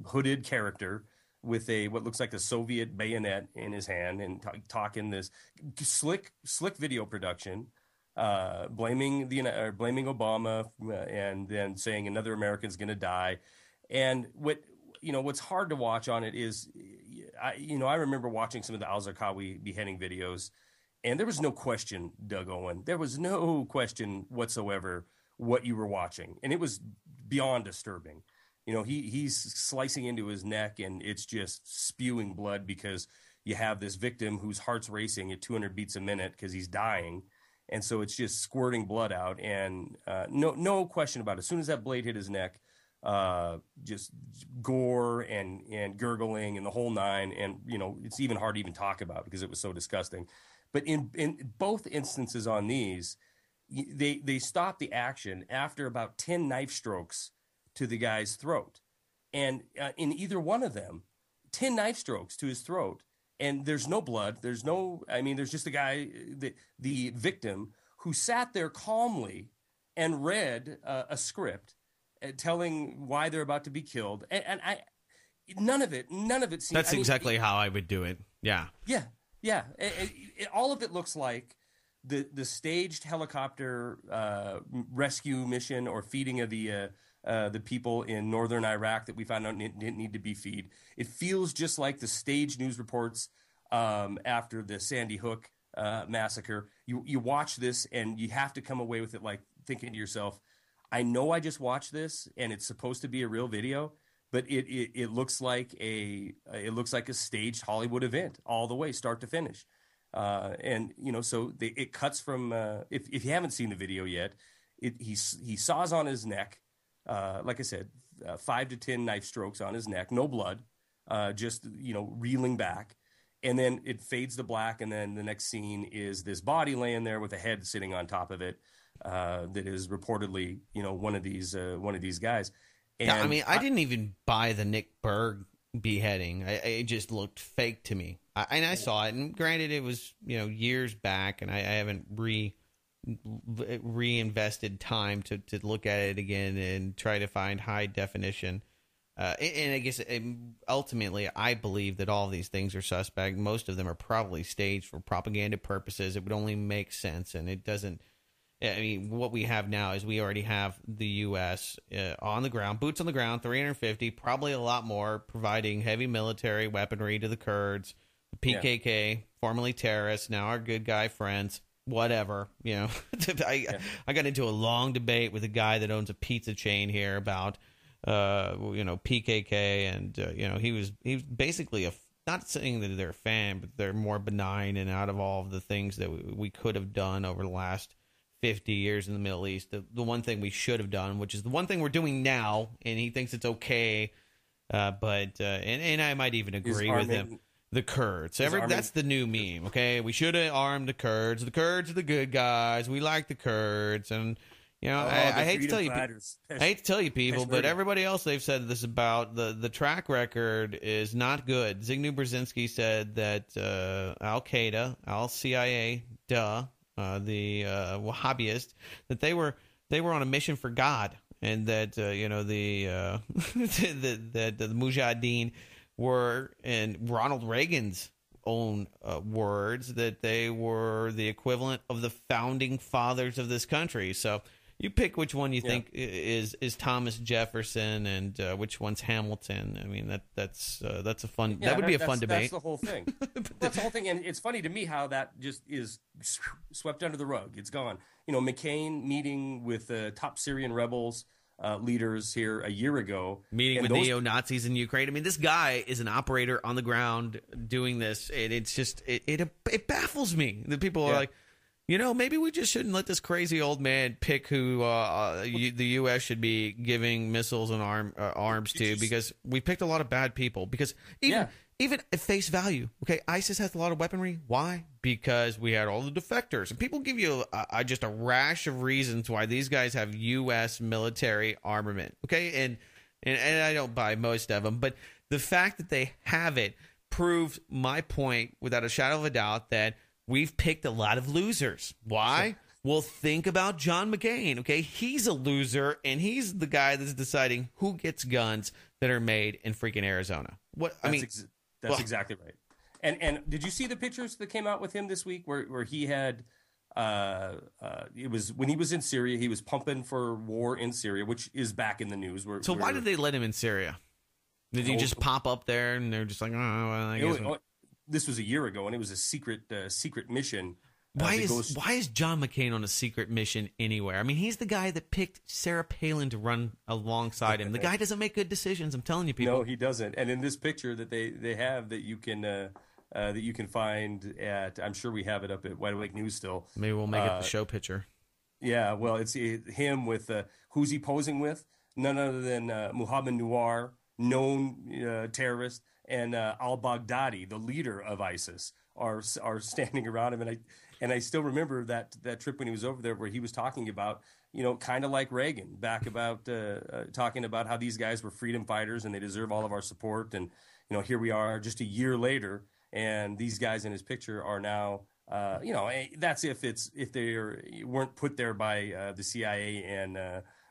A: hooded character with what looks like a Soviet bayonet in his hand, and talking this slick video production. Blaming Obama, and then saying another American's going to die. And what's hard to watch on it is, I remember watching some of the al-Zarqawi beheading videos, and there was no question, Doug Owen. There was no question whatsoever what you were watching, and it was beyond disturbing. He's slicing into his neck, and it's just spewing blood because you have this victim whose heart's racing at 200 beats a minute because he's dying. And so it's just squirting blood out. And no question about it. As soon as that blade hit his neck, just gore and gurgling and the whole nine. And, it's even hard to even talk about because it was so disgusting. But in both instances on these, they stopped the action after about 10 knife strokes to the guy's throat. And in either one of them, 10 knife strokes to his throat. And there's no blood. There's just the guy, the victim, who sat there calmly and read a script telling why they're about to be killed. And none of it seems...
B: That's exactly how I would do it. Yeah.
A: Yeah. All of it looks like the staged helicopter rescue mission or feeding of the people in northern Iraq that we found out didn't need to be feed. It feels just like the staged news reports after the Sandy Hook massacre. You watch this and you have to come away with it like thinking to yourself, I know I just watched this and it's supposed to be a real video, but it looks like a staged Hollywood event all the way, start to finish. It cuts from if you haven't seen the video yet, he saws on his neck. Like I said, 5 to 10 knife strokes on his neck, no blood, just, reeling back. And then it fades to black. And then the next scene is this body laying there with a head sitting on top of it. That is reportedly, one of these guys. And
B: I didn't even buy the Nick Berg beheading. It just looked fake to me. I saw it, and granted, it was years back, and I haven't reinvested time to look at it again and try to find high definition. And I guess ultimately, I believe that all of these things are suspect. Most of them are probably staged for propaganda purposes. It would only make sense, and it doesn't. I mean, what we have now is we already have the U.S. On the ground, boots on the ground, 350, probably a lot more, providing heavy military weaponry to the Kurds, the PKK, formerly terrorists, now our good guy friends, whatever. I got into a long debate with a guy that owns a pizza chain here about, PKK, and he was basically not saying that they're a fan, but they're more benign, and out of all of the things that we could have done over the last 50 years in the Middle East, the one thing we should have done, which is the one thing we're doing now, and he thinks it's okay, but I might even agree with him. The Kurds. That's the new meme, okay? We should have armed the Kurds. The Kurds are the good guys. We like the Kurds. And, I hate to tell you, people, but everybody else they've said this about, the track record is not good. Zbigniew Brzezinski said that Al-Qaeda, Al-CIA, the Wahhabist, that they were on a mission for God, and that the Mujahideen were, in Ronald Reagan's own words, that they were the equivalent of the founding fathers of this country. So you pick which one you think is Thomas Jefferson, and which one's Hamilton. I mean, that's a fun. That would be a fun debate.
A: That's the whole thing. That's the whole thing, and it's funny to me how that just is swept under the rug. It's gone. McCain meeting with top Syrian rebels. Leaders here a year ago.
B: Meeting with neo-Nazis in Ukraine. I mean, this guy is an operator on the ground doing this, and it's just, it baffles me that people are like, maybe we just shouldn't let this crazy old man pick who the U.S. should be giving missiles and arms to, because we picked a lot of bad people. Because even at face value, okay, ISIS has a lot of weaponry. Why? Because we had all the defectors. And people give you just a rash of reasons why these guys have U.S. military armament, okay? And I don't buy most of them, but the fact that they have it proves my point without a shadow of a doubt that we've picked a lot of losers. Why? Sure. Well, think about John McCain, okay? He's a loser, and he's the guy that's deciding who gets guns that are made in freaking Arizona.
A: That's exactly right. And did you see the pictures that came out with him this week where he had it was when he was in Syria, he was pumping for war in Syria, which is back in the news.
B: Why did they let him in Syria? Did he just pop up there and they're just like, I guess
A: this was a year ago, and it was a secret mission.
B: Why is John McCain on a secret mission anywhere? I mean, he's the guy that picked Sarah Palin to run alongside him. The guy doesn't make good decisions. I'm telling you, people.
A: No, he doesn't. And in this picture that they have that you can that you can find at, I'm sure we have it up at Wide Awake News still.
B: Maybe we'll make it the show picture.
A: Yeah, well, it's him with, who's he posing with? None other than Muhammad Nawar, known terrorist, and al-Baghdadi, the leader of ISIS, are standing around him. And I still remember that trip when he was over there where he was talking about, kind of like Reagan, back about talking about how these guys were freedom fighters and they deserve all of our support. And, here we are just a year later, and these guys in his picture are now, that's if they weren't put there by the CIA and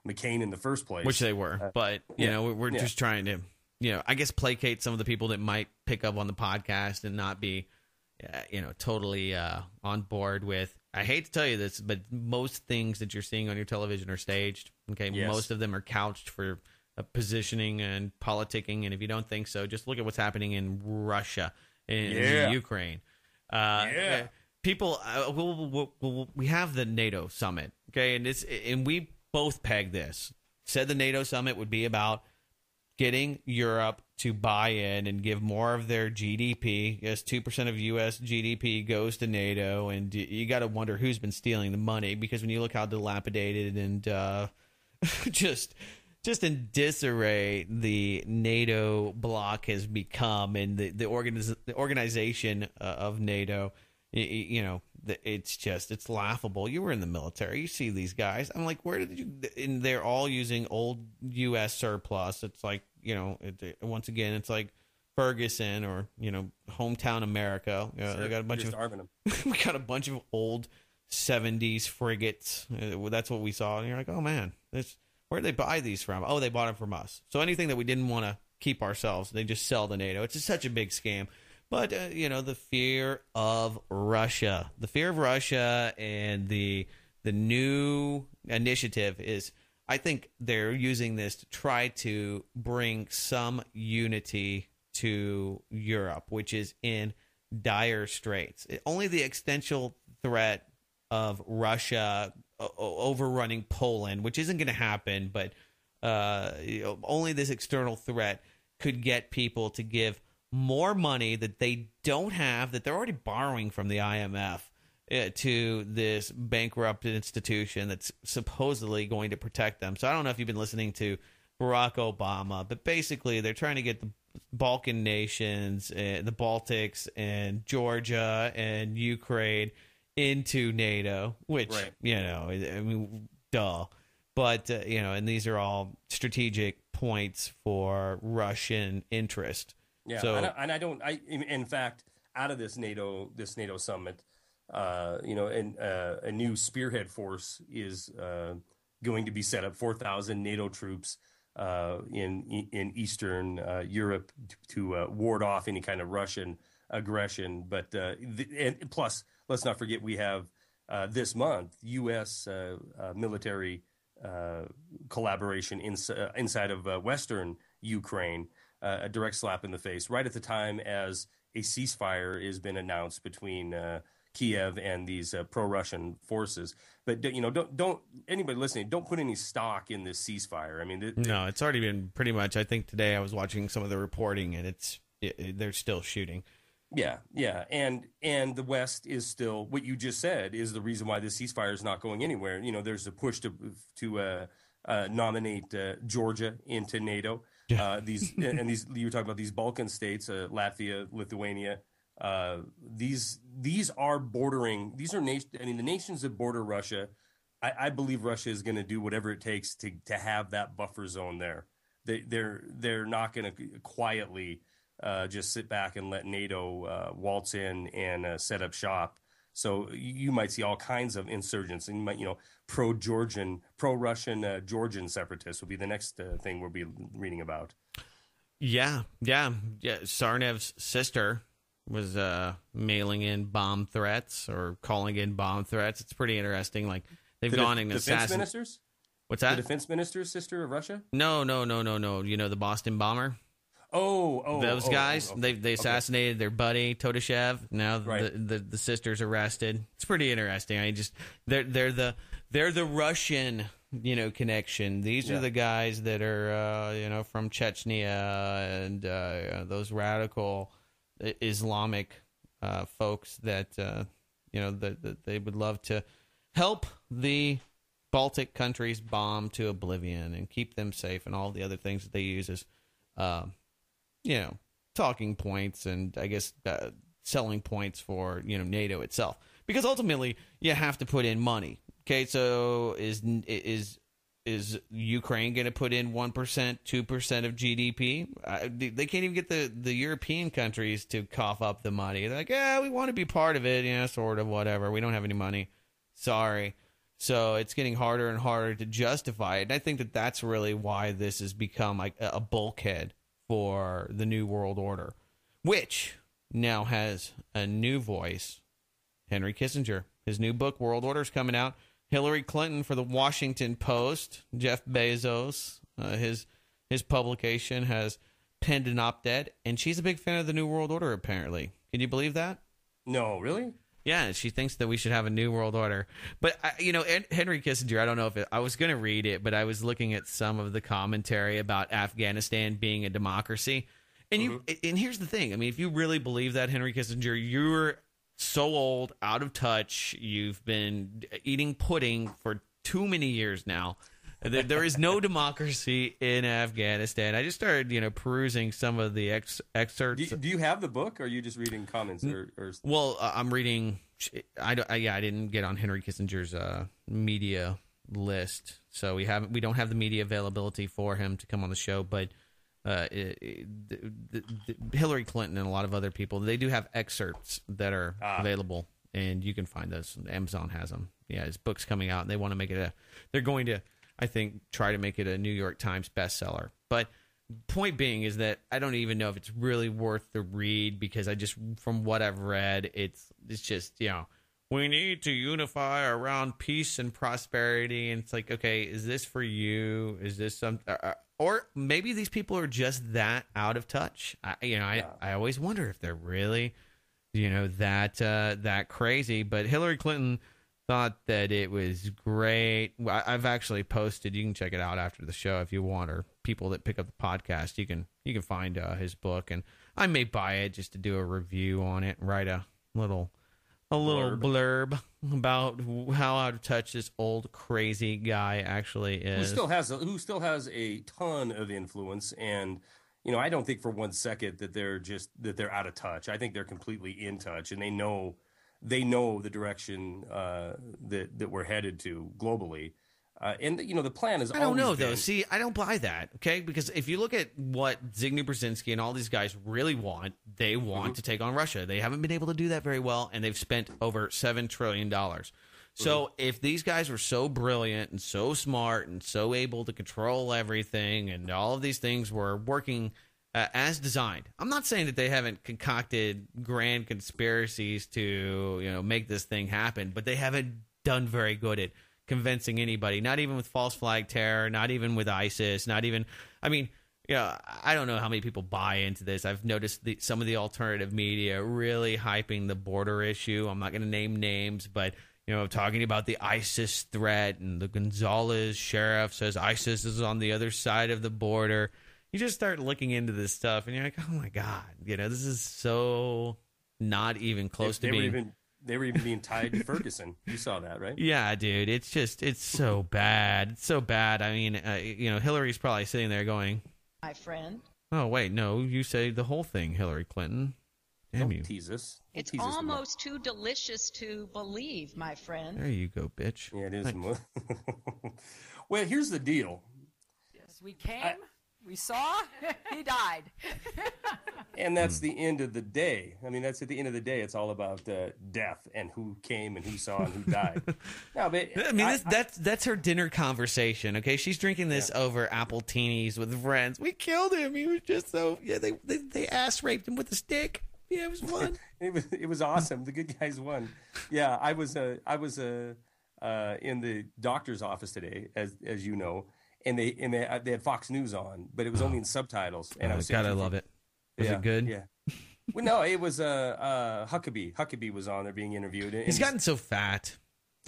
A: McCain in the first place.
B: Which they were. But, we're just trying to, I guess placate some of the people that might pick up on the podcast and not be, totally on board with. I hate to tell you this, but most things that you're seeing on your television are staged. Okay, yes. Most of them are couched for positioning and politicking. And if you don't think so, just look at what's happening in Russia, in Ukraine. People, we have the NATO summit. Okay, and we both pegged this. Said the NATO summit would be about getting Europe to buy in and give more of their GDP. Yes, 2% of U.S. GDP goes to NATO, and you got to wonder who's been stealing the money, because when you look how dilapidated and just in disarray the NATO bloc has become, and the organization of NATO, it's laughable. You were in the military. You see these guys. I'm like, where did you? And they're all using old U.S. surplus. It's like, once again, it's like Ferguson or hometown America. They got a bunch of arming them. We got a bunch of old 70s frigates. That's what we saw, and you're like, oh man, where did they buy these from? Oh, they bought them from us. So anything that we didn't want to keep ourselves, they just sell to NATO. It's just such a big scam. But, the fear of Russia. The fear of Russia and the new initiative is, I think they're using this to try to bring some unity to Europe, which is in dire straits. Only the existential threat of Russia overrunning Poland, which isn't going to happen, but only this external threat could get people to give more money that they don't have, that they're already borrowing from the IMF, to this bankrupt institution that's supposedly going to protect them. So I don't know if you've been listening to Barack Obama, but basically they're trying to get the Balkan nations, the Baltics, and Georgia and Ukraine into NATO, which, duh. But, and these are all strategic points for Russian interest.
A: Yeah,
B: so,
A: in fact, out of this NATO summit, a new spearhead force is going to be set up, 4,000 NATO troops in Eastern Europe to ward off any kind of Russian aggression. But and plus, let's not forget, we have this month U.S. military collaboration inside of Western Ukraine. A direct slap in the face right at the time as a ceasefire has been announced between Kiev and these pro-Russian forces. But don't anybody listening, don't put any stock in this ceasefire. I mean,
B: no, it's already been pretty much. I think today I was watching some of the reporting, and they're still shooting.
A: Yeah, and the West is still, what you just said is the reason why this ceasefire is not going anywhere. There's a push to nominate Georgia into NATO. These you were talking about these Balkan states, Latvia, Lithuania. These are bordering. These are nations. I mean, the nations that border Russia. I believe Russia is going to do whatever it takes to have that buffer zone there. They're not going to quietly just sit back and let NATO waltz in and set up shop. So you might see all kinds of insurgents, and you might, pro-Russian Georgian separatists will be the next thing we'll be reading about. Yeah.
B: Sarnev's sister was mailing in bomb threats or calling in bomb threats. It's pretty interesting. Like they've gone and
A: defense ministers.
B: What's that?
A: The defense minister's sister of Russia?
B: No. The Boston bomber. Those guys. They assassinated their buddy Todashev. Now the sister's arrested. It's pretty interesting. They're the Russian connection. These are the guys that are from Chechnya and those radical Islamic folks that that they would love to help the Baltic countries bomb to oblivion and keep them safe, and all the other things that they use as talking points and I guess selling points for NATO itself, because ultimately you have to put in money. Okay, so is Ukraine going to put in 1%, 2% of GDP? They can't even get the European countries to cough up the money. They're like, yeah, we want to be part of it, sort of, whatever. We don't have any money. Sorry. So it's getting harder and harder to justify it. And I think that that's really why this has become like a bulkhead for the New World Order, which now has a new voice, Henry Kissinger. His new book, World Order, is coming out. Hillary Clinton for the Washington Post. Jeff Bezos, his publication, has penned an op-ed, and she's a big fan of the New World Order, apparently. Can you believe that?
A: No, really?
B: Yeah, she thinks that we should have a New World Order. But, Henry Kissinger, I don't know if I was going to read it, but I was looking at some of the commentary about Afghanistan being a democracy. And and here's the thing. I mean, if you really believe that, Henry Kissinger, you're so old, out of touch. You've been eating pudding for too many years now. There is no democracy in Afghanistan. I just started, perusing some of the excerpts.
A: Do you have the book, or are you just reading comments?
B: Well, I'm reading. I didn't get on Henry Kissinger's media list, so we don't have the media availability for him to come on the show. But Hillary Clinton and a lot of other people, they do have excerpts that are available, and you can find those. Amazon has them. Yeah, his book's coming out, and they want to make it they're going to, I think, try to make it a New York Times bestseller. But point being is that I don't even know if it's really worth the read, because from what I've read, it's just, we need to unify around peace and prosperity. And it's like, okay, is this for you? Is this something? Or maybe these people are just that out of touch. I always wonder if they're really, that crazy. But Hillary Clinton thought that it was great. I've actually posted. You can check it out after the show if you want, or people that pick up the podcast. You can find his book, and I may buy it just to do a review on it, write a little blurb about how out of touch this old crazy guy actually is.
A: Who still has a ton of influence, and I don't think for one second that they're out of touch. I think they're completely in touch, and they know the direction that we're headed to globally. And the plan is.
B: I don't know though. See, I don't buy that. Okay, because if you look at what Zbigniew Brzezinski and all these guys really want, they want to take on Russia. They haven't been able to do that very well, and they've spent over $7 trillion. So if these guys were so brilliant and so smart and so able to control everything, and all of these things were working as designed, I'm not saying that they haven't concocted grand conspiracies to make this thing happen, but they haven't done very good at convincing anybody, not even with false flag terror, not even with ISIS, not even, I don't know how many people buy into this. I've noticed some of the alternative media really hyping the border issue. I'm not going to name names, but, talking about the ISIS threat, and the Gonzales sheriff says ISIS is on the other side of the border. You just start looking into this stuff, and you're like, oh my God, this is so not even close to being...
A: They were even being tied to Ferguson. You saw that, right?
B: Yeah, dude. It's so bad. It's so bad. I mean, Hillary's probably sitting there going,
F: my friend.
B: Oh, wait, no. You say the whole thing, Hillary Clinton. Damn
A: Don't
B: you.
A: Tease us.
F: It's almost too delicious to believe, my friend.
B: There you go, bitch.
A: Yeah, it is. Well, here's the deal.
G: Yes, we came. We saw, he died.
A: And that's the end of the day. I mean, that's at the end of the day. It's all about death and who came and who saw and who died. No, but
B: that's her dinner conversation. Okay, she's drinking this over apple teenies with friends. We killed him. He was just so they ass raped him with a stick. Yeah, it was fun.
A: it was awesome. The good guys won. Yeah, I was in the doctor's office today, as you know. And they had Fox News on, but it was only in subtitles. And I was
B: God, I love it. Was it good?
A: Yeah. Well, no, it was Huckabee. Huckabee was on there being interviewed.
B: He's gotten so fat.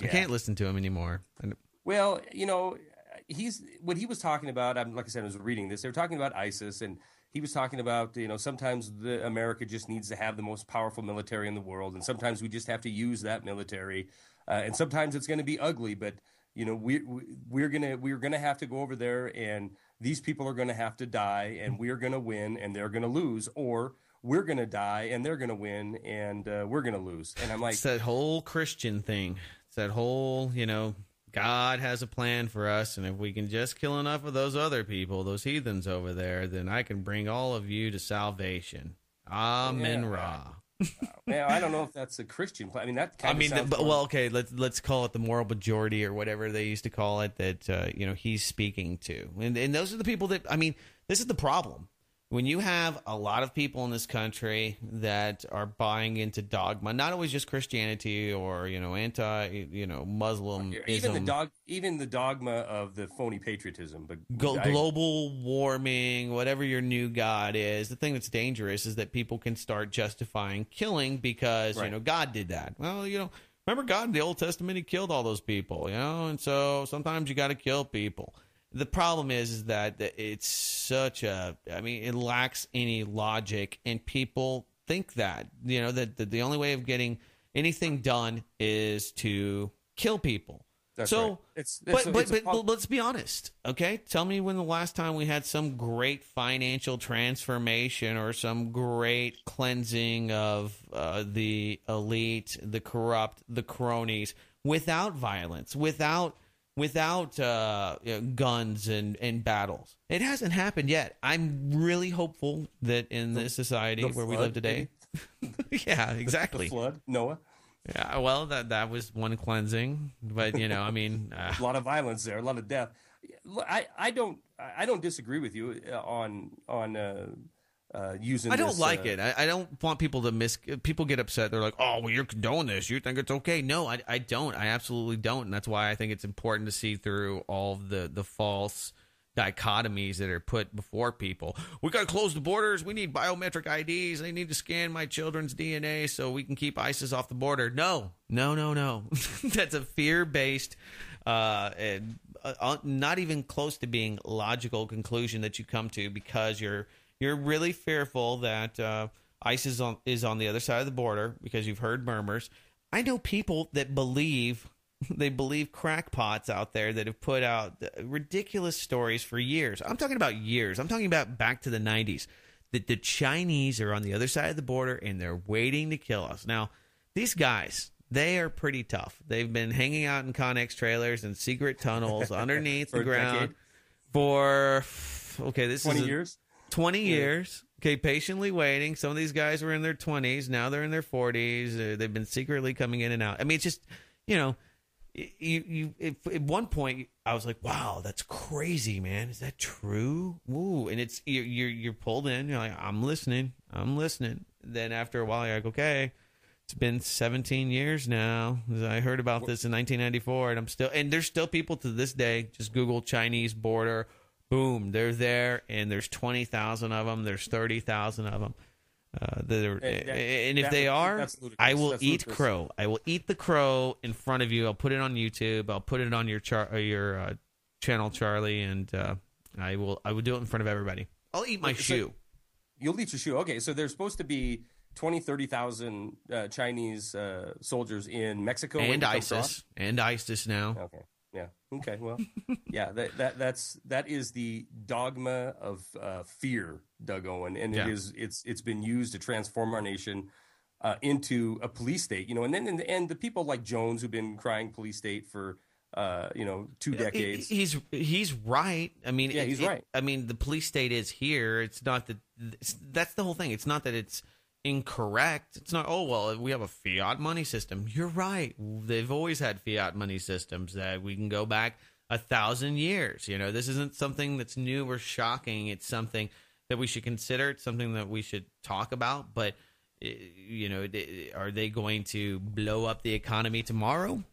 B: I can't listen to him anymore.
A: Well, what he was talking about. Like I said, I was reading this. They were talking about ISIS, and he was talking about, sometimes America just needs to have the most powerful military in the world, and sometimes we just have to use that military, and sometimes it's going to be ugly, but we're gonna have to go over there, and these people are going to have to die, and we're going to win, and they're going to lose, or we're going to die, and they're going to win, and we're going to lose. And I'm like,
B: it's that whole Christian thing. It's that whole, God has a plan for us, and if we can just kill enough of those other people, those heathens over there, then I can bring all of you to salvation. Amen, Ra.
A: Man, I don't know if that's a Christian plan. I mean, that kind of sounds
B: okay, let's call it the moral majority or whatever they used to call it that, he's speaking to. And those are the people that, this is the problem. When you have a lot of people in this country that are buying into dogma, not always just Christianity or, Muslim,
A: even the dogma of the phony patriotism, but
B: global warming, whatever your new God is, the thing that's dangerous is that people can start justifying killing because, God did that. Well, remember God in the Old Testament, he killed all those people, and so sometimes you got to kill people. The problem is that it's such it lacks any logic, and people think that, that the only way of getting anything done is to kill people.
A: That's
B: so,
A: right.
B: But let's be honest, okay? Tell me when the last time we had some great financial transformation or some great cleansing of the elite, the corrupt, the cronies, without violence, without guns and battles. It hasn't happened yet. I'm really hopeful that in this society where we live today. Yeah, exactly.
A: The flood, Noah.
B: Yeah, well, that was one cleansing, but a
A: lot of violence there, a lot of death. I don't disagree with you on using.
B: I don't
A: this,
B: like it. I don't want people to people get upset. They're like, oh, well, you're condoning this. You think it's okay? No, I don't. I absolutely don't. And that's why I think it's important to see through all of the false dichotomies that are put before people. We got to close the borders. We need biometric IDs. They need to scan my children's DNA so we can keep ISIS off the border. No. That's a fear-based, not even close to being logical conclusion that you come to because you're really fearful that ISIS is on the other side of the border because you've heard murmurs. I know people that believe crackpots out there that have put out ridiculous stories for years. I'm talking about years. I'm talking about back to the 90s. That the Chinese are on the other side of the border and they're waiting to kill us. Now, these guys, they are pretty tough. They've been hanging out in Connex trailers and secret tunnels underneath the ground for
A: 20 years.
B: 20 years. Okay, patiently waiting. Some of these guys were in their 20s. Now they're in their 40s. They've been secretly coming in and out. I mean, it's just, at one point I was like, wow, that's crazy, man. Is that true? Ooh, and it's you're pulled in. You're like, I'm listening. Then after a while, you're like, okay, it's been 17 years now. I heard about this in 1994, and there's still people to this day. Just Google Chinese border. Boom, they're there, and there's 20,000 of them. There's 30,000 of them. And if they are, I will eat crow. I will eat the crow in front of you. I'll put it on YouTube. I'll put it on your channel, Charlie, and I will do it in front of everybody. I'll eat my shoe.
A: You'll eat your shoe. Okay, so there's supposed to be 30,000 Chinese soldiers in Mexico
B: and ISIS now.
A: Okay. Yeah. Okay. Well, yeah. That is the dogma of fear, Doug Owen, and it's been used to transform our nation into a police state. And then in the end, the people like Jones who've been crying police state for 2 decades.
B: He's right. I mean,
A: he's right.
B: I mean, the police state is here. It's not that. That's the whole thing. It's not that it's incorrect. It's not, oh, well, we have a fiat money system. You're right. They've always had fiat money systems that we can go back 1,000 years. This isn't something that's new or shocking. It's something that we should consider. It's something that we should talk about. But, are they going to blow up the economy tomorrow?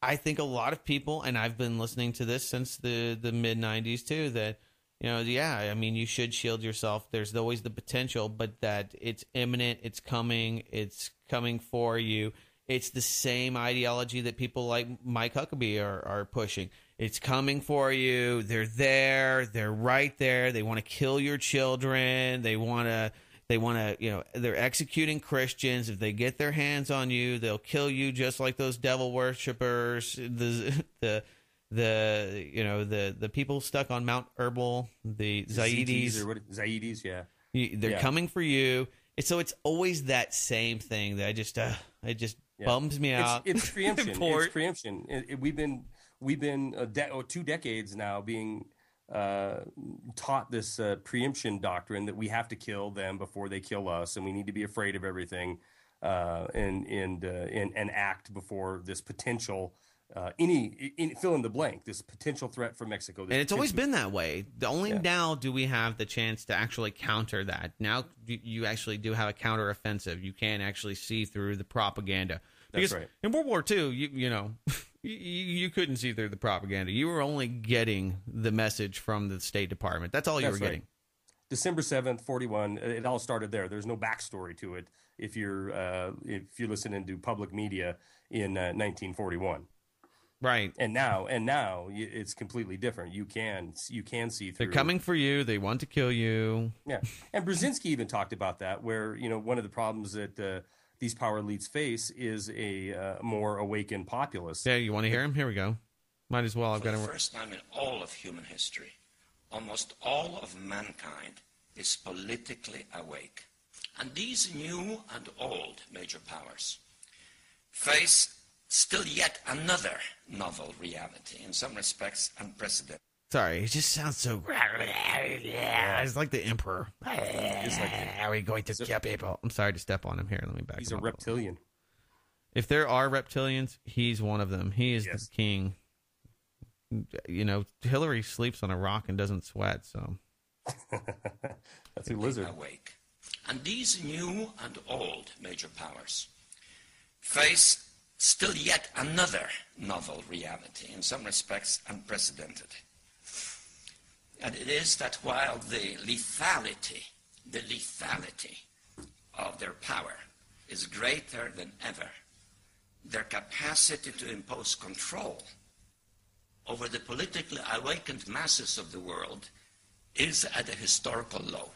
B: I think a lot of people, and I've been listening to this since the mid-'90s too, that you should shield yourself. There's always the potential, but that it's imminent, it's coming for you. It's the same ideology that people like Mike Huckabee are pushing. It's coming for you. They're there. They're right there. They want to kill your children. They want to, they're executing Christians. If they get their hands on you, they'll kill you just like those devil worshippers. The people stuck on Mount Herbal, the
A: Zaidis, yeah.
B: They're coming for you. So it's always that same thing that it just bums me out.
A: It's preemption. It's preemption. We've been 2 decades now being taught this preemption doctrine that we have to kill them before they kill us, and we need to be afraid of everything and act before this potential fill in the blank, this potential threat from Mexico.
B: And it's always been that way. The only now do we have the chance to actually counter that. Now you actually do have a counteroffensive. You can actually see through the propaganda. Because
A: that's right.
B: In World War II, you couldn't see through the propaganda. You were only getting the message from the State Department. That's all you were getting.
A: December 7th, 41. It all started there. There's no backstory to it if you're listening to public media in 1941.
B: Right.
A: And now it's completely different. You can see through.
B: They're coming for you. They want to kill you.
A: Yeah. And Brzezinski even talked about that, where one of the problems that these power elites face is a more awakened populace.
B: Yeah, you want to hear him? Here we go. Might as well.
H: For the first time in all of human history, almost all of mankind is politically awake. And these new and old major powers face still yet another novel reality, in some respects unprecedented.
B: Sorry, it just sounds so... It's like the Emperor. Are we going to kill people? I'm sorry to step on him here. Let me back.
A: He's a reptilian.
B: If there are reptilians, he's one of them. He is the king. Hillary sleeps on a rock and doesn't sweat, so...
A: That's a lizard.
H: Awake. And these new and old major powers face still yet another novel reality, in some respects unprecedented. And it is that while the lethality of their power is greater than ever, their capacity to impose control over the politically awakened masses of the world is at a historical low.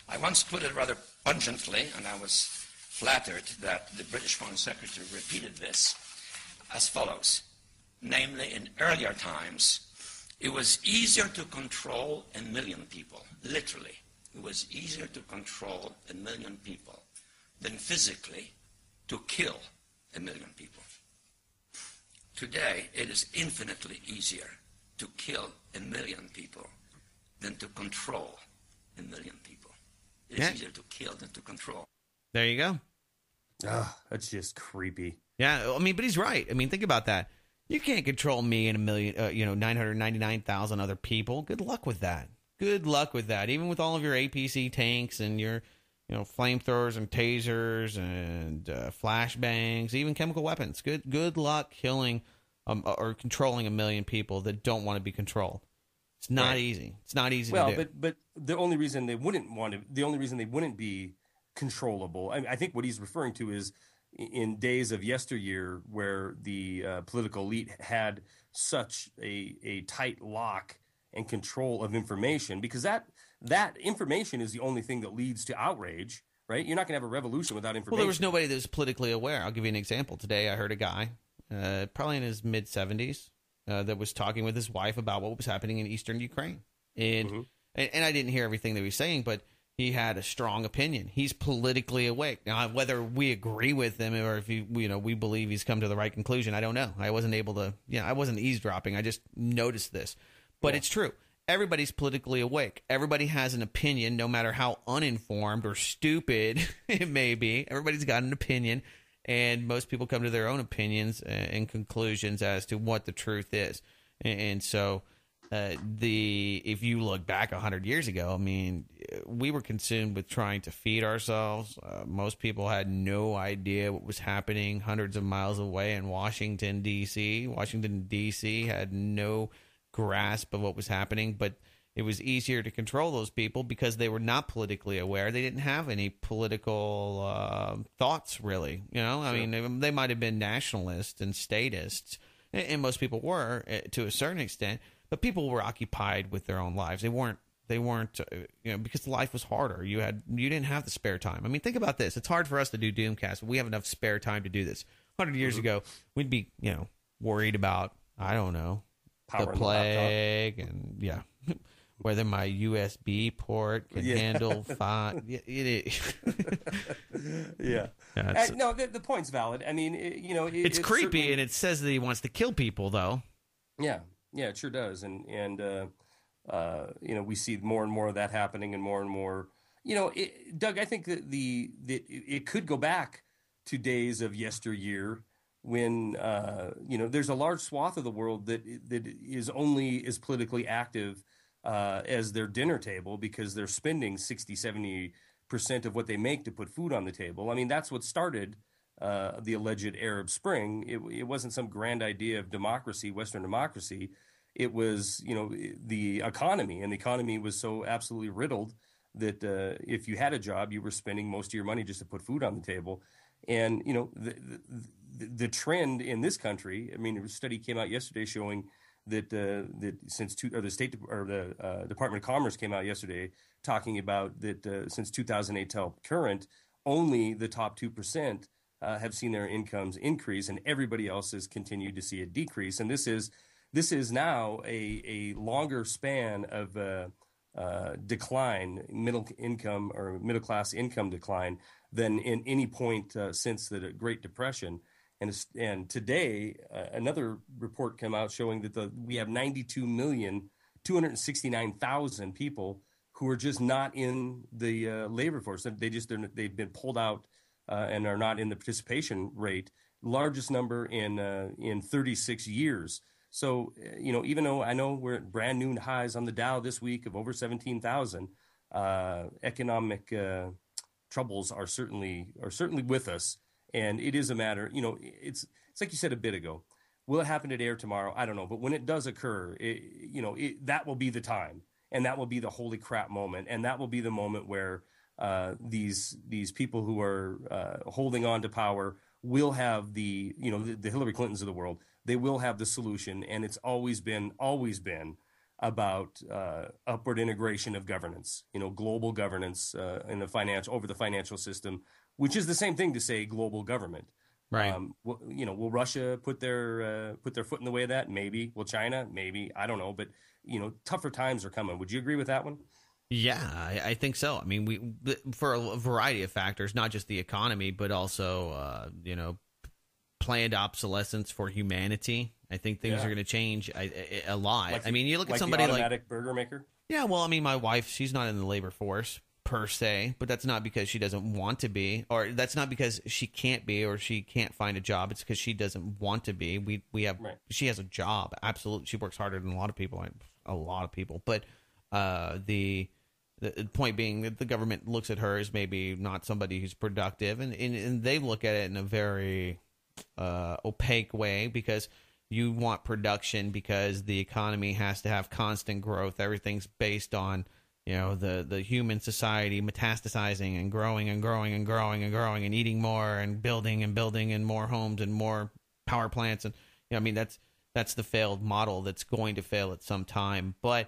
H: I once put it rather pungently, and I was flattered that the British Foreign Secretary repeated this as follows. Namely, in earlier times, it was easier to control 1 million people, literally. It was easier to control 1 million people than physically to kill 1 million people. Today, it is infinitely easier to kill 1 million people than to control 1 million people. It is easier to kill than to control.
B: There you go.
A: That's just creepy.
B: Yeah, but he's right. Think about that. You can't control me and 999,000 other people. Good luck with that. Even with all of your APC tanks and your, flamethrowers and tasers and flashbangs, even chemical weapons. Good luck killing or controlling 1 million people that don't want to be controlled. It's not easy. It's not easy to do.
A: But the only reason they wouldn't be controllable, I think what he's referring to is in days of yesteryear where the political elite had such a tight lock and control of information, because that information is the only thing that leads to outrage, right? You're not going to have a revolution without information.
B: Well, there was nobody that was politically aware. I'll give you an example. Today I heard a guy, probably in his mid-70s, that was talking with his wife about what was happening in eastern Ukraine. And I didn't hear everything that he was saying, but he had a strong opinion. He's politically awake. Now, whether we agree with him or if we believe he's come to the right conclusion, I don't know. I wasn't able to, I wasn't eavesdropping. I just noticed this. But it's true. Everybody's politically awake. Everybody has an opinion, no matter how uninformed or stupid it may be. Everybody's got an opinion, and most people come to their own opinions and conclusions as to what the truth is. And so if you look back 100 years ago, we were consumed with trying to feed ourselves. Most people had no idea what was happening hundreds of miles away in Washington, D.C. Washington, D.C. had no grasp of what was happening, but it was easier to control those people because they were not politically aware. They didn't have any political thoughts, really. They might have been nationalists and statists, and most people were to a certain extent, but people were occupied with their own lives. They weren't because life was harder. You didn't have the spare time. I mean, think about this. It's hard for us to do Doomcast, but we have enough spare time to do this. 100 years ago, we'd be, worried about, I don't know, the plague and whether my USB port can handle fine.
A: No, the point's valid. I mean,
B: it's creepy, and it says that he wants to kill people, though.
A: Yeah, it sure does, and we see more and more of that happening, and more. Doug, I think that it could go back to days of yesteryear when there's a large swath of the world that is only as politically active as their dinner table, because they're spending 60-70% of what they make to put food on the table. I mean, that's what started the alleged Arab Spring. It wasn't some grand idea of democracy, Western democracy. It was, the economy, and the economy was so absolutely riddled that if you had a job, you were spending most of your money just to put food on the table. And, the trend in this country, I mean, a study came out yesterday showing that the Department of Commerce came out yesterday talking about that since 2008 till current, only the top 2% have seen their incomes increase, and everybody else has continued to see a decrease. And this is now a longer span of decline, middle income or middle class income decline, than in any point since the Great Depression. And today, another report came out showing that we have 92,269,000 people who are just not in the labor force. They've been pulled out and are not in the participation rate, largest number in 36 years. So, even though I know we're at brand new highs on the Dow this week of over 17,000, economic troubles are certainly with us. And it is a matter, it's like you said a bit ago. Will it happen today or tomorrow? I don't know. But when it does occur, that will be the time, and that will be the holy crap moment, and that will be the moment where these people who are holding on to power will have the Hillary Clintons of the world. They will have the solution, and it's always been about upward integration of governance, global governance in the financial system, which is the same thing to say global government.
B: Right.
A: Will Russia put their foot in the way of that? Maybe. Will China? Maybe. I don't know. But tougher times are coming. Would you agree with that one?
B: Yeah, I think so. I mean, for a variety of factors, not just the economy, but also planned obsolescence for humanity. I think things are going to change a lot. You look at somebody
A: the automatic burger maker.
B: Yeah, well, I mean, my wife, she's not in the labor force per se, but that's not because she doesn't want to be, or that's not because she can't be, or she can't find a job. It's because she doesn't want to be. She has a job. Absolutely, she works harder than a lot of people. But the point being that the government looks at her as maybe not somebody who's productive, and they look at it in a very opaque way, because you want production because the economy has to have constant growth. Everything's based on the human society metastasizing and growing and growing and growing and growing and eating more and building and more homes and more power plants. And that's the failed model that's going to fail at some time. But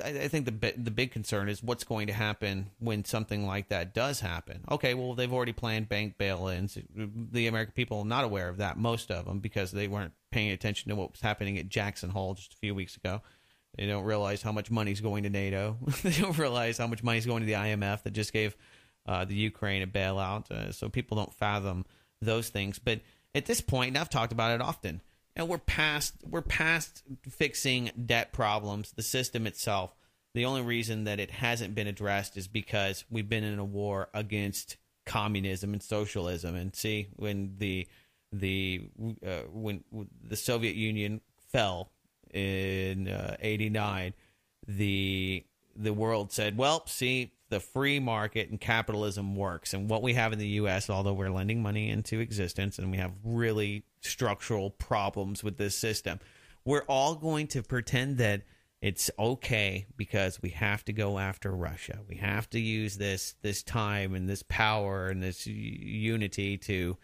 B: I think the big concern is what's going to happen when something like that does happen. Okay, well, they've already planned bank bail-ins. The American people are not aware of that, most of them, because they weren't paying attention to what was happening at Jackson Hole just a few weeks ago. They don't realize how much money's going to NATO. They don't realize how much money's going to the IMF that just gave the Ukraine a bailout. So people don't fathom those things. But at this point, and I've talked about it often, we're past fixing debt problems, the system itself. The only reason that it hasn't been addressed is because we've been in a war against communism and socialism. And see, when the Soviet Union fell in 89, the world said, well, see, the free market and capitalism works. And what we have in the U.S., although we're lending money into existence and we have really structural problems with this system, we're all going to pretend that it's okay because we have to go after Russia. We have to use this time and this power and this unity to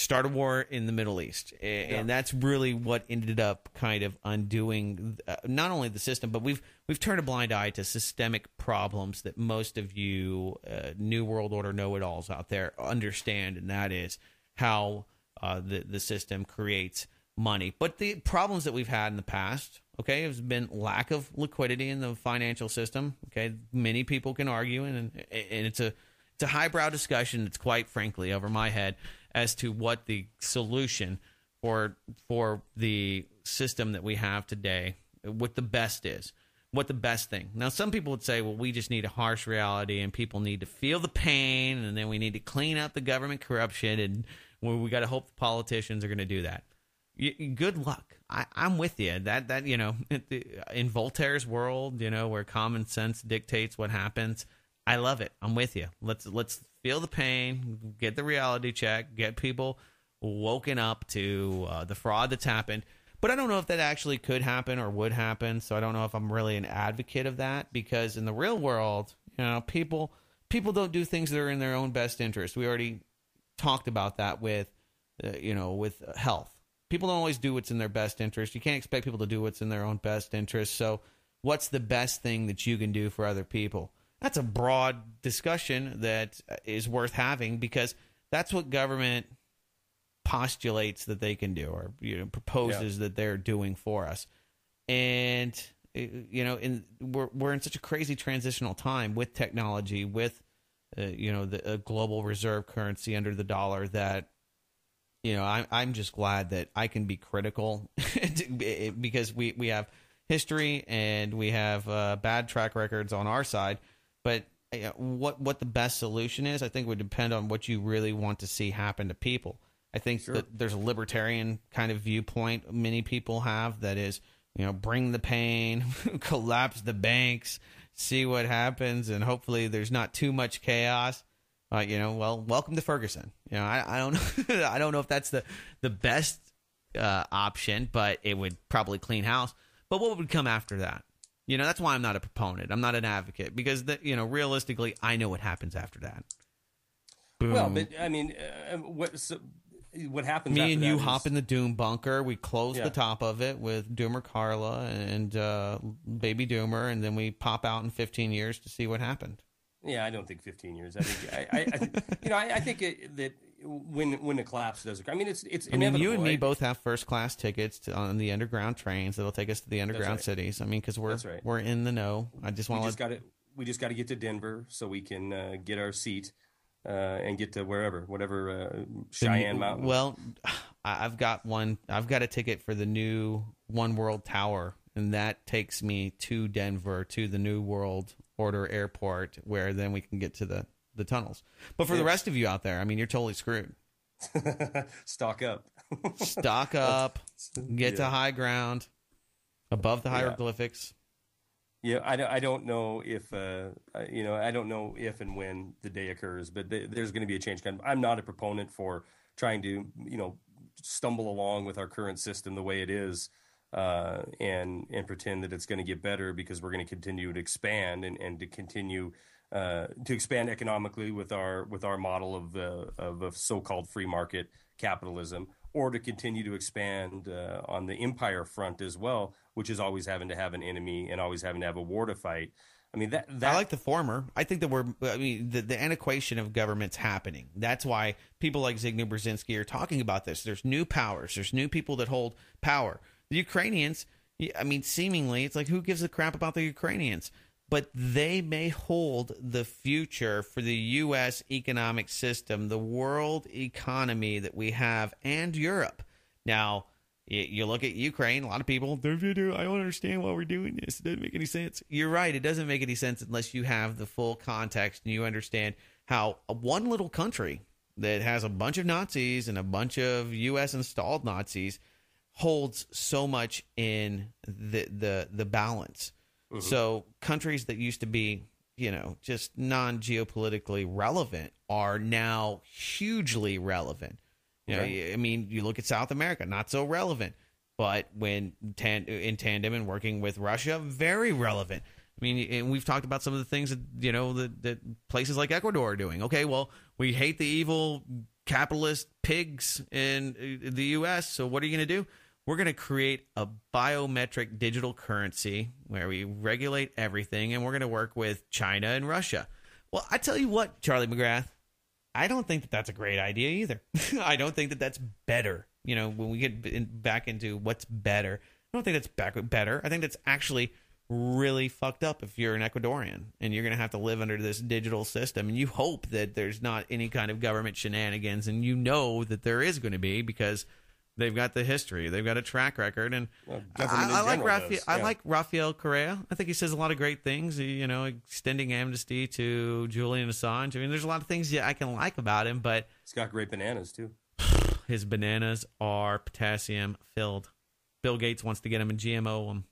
B: start a war in the Middle East. And that's really what ended up kind of undoing not only the system, but we've turned a blind eye to systemic problems that most of you New World Order know-it-alls out there understand, and that is how the system creates money. But the problems that we've had in the past, okay, has been lack of liquidity in the financial system. Okay, many people can argue, and it's a highbrow discussion. It's quite frankly over my head as to what the solution for the system that we have today, what the best is, what the best thing. Now, some people would say, well, we just need a harsh reality, and people need to feel the pain, and then we need to clean up the government corruption, and we got to hope the politicians are going to do that. Good luck. I'm with you. That you know, in Voltaire's world, you know, where common sense dictates what happens, I love it. I'm with you. Let's feel the pain, get the reality check, get people woken up to the fraud that's happened. But I don't know if that actually could happen or would happen. So I don't know if I'm really an advocate of that, because in the real world, you know, people don't do things that are in their own best interest. We already talked about that with with health. People don't always do what's in their best interest. You can't expect people to do what's in their own best interest. So what's the best thing that you can do for other people? That's a broad discussion that is worth having, because that's what government postulates that they can do, or proposes that they're doing for us. And we're in such a crazy transitional time with technology, with the global reserve currency under the dollar, that I'm just glad that I can be critical because we have history and we have bad track records on our side. But what the best solution is, I think, would depend on what you really want to see happen to people. I think that there's a libertarian kind of viewpoint many people have, that is, bring the pain, collapse the banks, see what happens, and hopefully there's not too much chaos. Welcome to Ferguson. I don't I don't know if that's the best option, but it would probably clean house. But what would come after that? That's why I'm not a proponent. I'm not an advocate, because realistically, I know what happens after that. Boom.
A: Well, but I mean, what happens?
B: Me
A: after
B: and
A: that
B: you
A: is,
B: hop in the Doom bunker. We close the top of it with Doomer Carla and Baby Doomer, and then we pop out in 15 years to see what happened.
A: Yeah, I don't think 15 years. I think I think that when the collapse does occur, I mean, it's inevitable.
B: You and me both have first class tickets on the underground trains that'll take us to the underground cities. I mean, because we're in the know. I just want to.
A: We just got to get to Denver so we can get our seat and get to whatever Cheyenne Mountain.
B: Well, I've got a ticket for the new One World Tower, and that takes me to Denver, to the New World Order Airport, where then we can get to the tunnels. But for the rest of you out there, I mean, you're totally screwed.
A: Stock up.
B: Stock up. Get to high ground, above the hieroglyphics.
A: Yeah, I don't know if I don't know if and when the day occurs, but there's going to be a change. I'm not a proponent for trying to stumble along with our current system the way it is, and pretend that it's going to get better, because we're going to continue to expand and to continue to expand economically with our model of a so-called free market capitalism, or to continue to expand on the empire front as well, which is always having to have an enemy and always having to have a war to fight. I mean, that
B: I like the former. I think that the antiquation of government's happening. That's why people like Zbigniew Brzezinski are talking about this. There's new powers. There's new people that hold power. The Ukrainians, I mean, seemingly, it's like, who gives a crap about the Ukrainians? But they may hold the future for the U.S. economic system, the world economy that we have, and Europe. Now, you look at Ukraine, a lot of people, I don't understand why we're doing this. It doesn't make any sense. You're right. It doesn't make any sense unless you have the full context and you understand how one little country that has a bunch of Nazis and a bunch of U.S. installed Nazis holds so much in the balance. Mm-hmm. So countries that used to be, just non-geopolitically relevant are now hugely relevant. I mean, you look at South America, not so relevant, but when in tandem and working with Russia, very relevant. I mean, and we've talked about some of the things that places like Ecuador are doing. Okay, well, we hate the evil capitalist pigs in the U.S. So what are you going to do? We're going to create a biometric digital currency where we regulate everything, and we're going to work with China and Russia. Well, I tell you what, Charlie McGrath, I don't think that that's a great idea either. I don't think that that's better. You know, when we get back into what's better, I don't think that's better. I think that's actually really fucked up if you're an Ecuadorian and you're going to have to live under this digital system, and you hope that there's not any kind of government shenanigans, and you know that there is going to be because they've got the history, they've got a track record, and I like Rafael Correa. I think he says a lot of great things. You know, extending amnesty to Julian Assange. I mean, there's a lot of things I can like about him, but
A: he's got great bananas too.
B: His bananas are potassium filled. Bill Gates wants to get him and GMO them.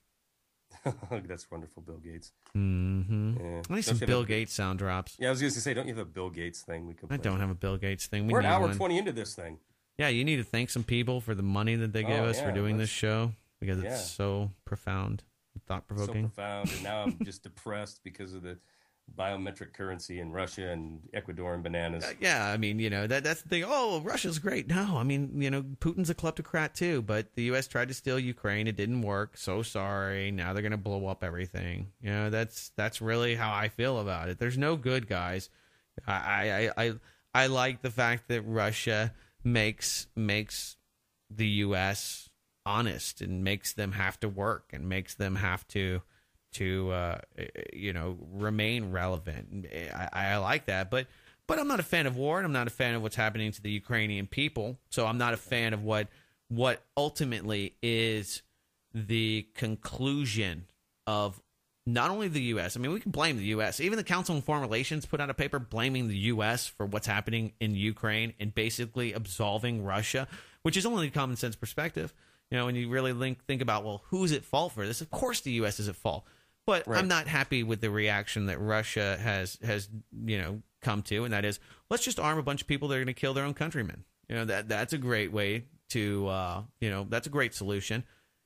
A: That's wonderful, Bill Gates.
B: Mm-hmm.
A: Yeah.
B: I need some Bill Gates sound drops.
A: Yeah, I was going to say, don't you have a Bill Gates thing we could play?
B: I don't have a Bill Gates thing.
A: We're an hour 20 into this thing.
B: Yeah, you need to thank some people for the money that they gave us for doing this show, because it's so profound, thought-provoking.
A: So profound, and now I'm just depressed because of the biometric currency in Russia and Ecuador and bananas.
B: Yeah, I mean, you know, that's the thing. Oh, Russia's great. No, I mean, you know, Putin's a kleptocrat too, but the U.S. tried to steal Ukraine. It didn't work. So sorry. Now they're going to blow up everything. You know, that's really how I feel about it. There's no good guys. I like the fact that Russia makes the U.S. honest and makes them have to work and makes them have to you know, remain relevant. I like that, but I'm not a fan of war, and I'm not a fan of what's happening to the Ukrainian people. So I'm not a fan of what ultimately is the conclusion of not only the U.S. I mean, we can blame the U.S. Even the Council on Foreign Relations put out a paper blaming the U.S. for what's happening in Ukraine and basically absolving Russia, which is only a common sense perspective. You know, when you really think about, well, who's at fault for this? Of course the U.S. is at fault. But I'm not happy with the reaction that Russia has you know, come to, and that is, let's just arm a bunch of people that are going to kill their own countrymen. You know, that's a great way to you know, that's a great solution.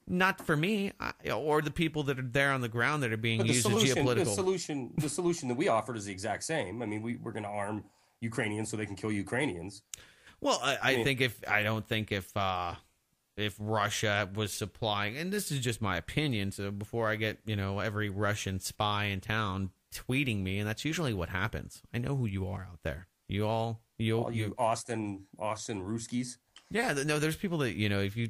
B: Not for me or the people that are there on the ground that are being used as geopolitical.
A: The solution that we offered is the exact same. I mean, we're going to arm Ukrainians so they can kill Ukrainians.
B: Well, I don't think if Russia was supplying, and this is just my opinion, so before I get, you know, every Russian spy in town tweeting me, and that's usually what happens. I know who you are out there. You Austin Ruskies. Yeah, no, there's people that, you know, if you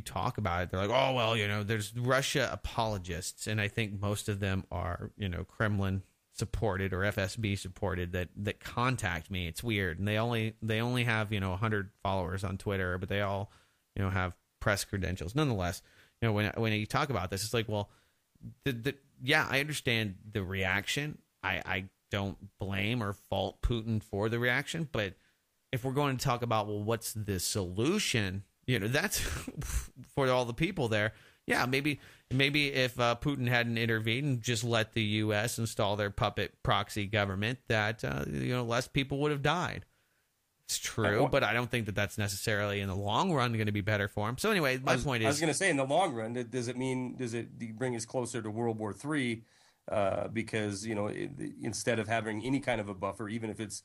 B: talk about it, they're like, oh, well, you know, there's Russia apologists, and I think most of them are, you know, Kremlin supported or FSB supported that contact me. It's weird, and they only have, you know, 100 followers on Twitter, but they all, you know, have press credentials. Nonetheless, you know, when you talk about this, it's like, well, yeah, I understand the reaction. I don't blame or fault Putin for the reaction, but if we're going to talk about, well, what's the solution? You know, that's for all the people there. Yeah, maybe if Putin hadn't intervened and just let the U.S. install their puppet proxy government, that you know, less people would have died. It's true, but I don't think that that's necessarily in the long run going to be better for him. So anyway, my point is, I
A: was going to say, in the long run, does it bring us closer to World War III? Because, you know, instead of having any kind of a buffer, even if it's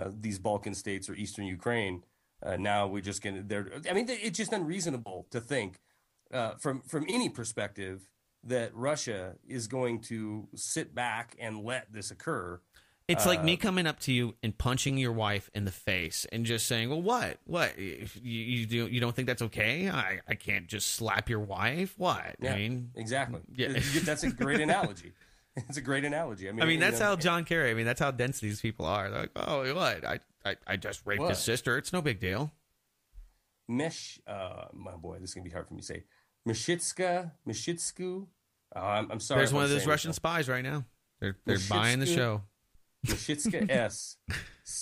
A: these Balkan states or Eastern Ukraine, now we're just going to. I mean, it's just unreasonable to think from any perspective that Russia is going to sit back and let this occur.
B: It's like me coming up to you and punching your wife in the face and just saying, well, what? You don't think that's okay? I can't just slap your wife? What?
A: Yeah,
B: I mean,
A: exactly. Yeah. That's a great analogy. It's a great analogy. I mean,
B: that's how John Kerry, that's how dense these people are. They're like, oh, what? I just raped his sister. It's no big deal.
A: My boy, this is going to be hard for me to say. Meshitsku. I'm sorry.
B: There's one of those Russian spies right now. They're buying the show.
A: Meshitska S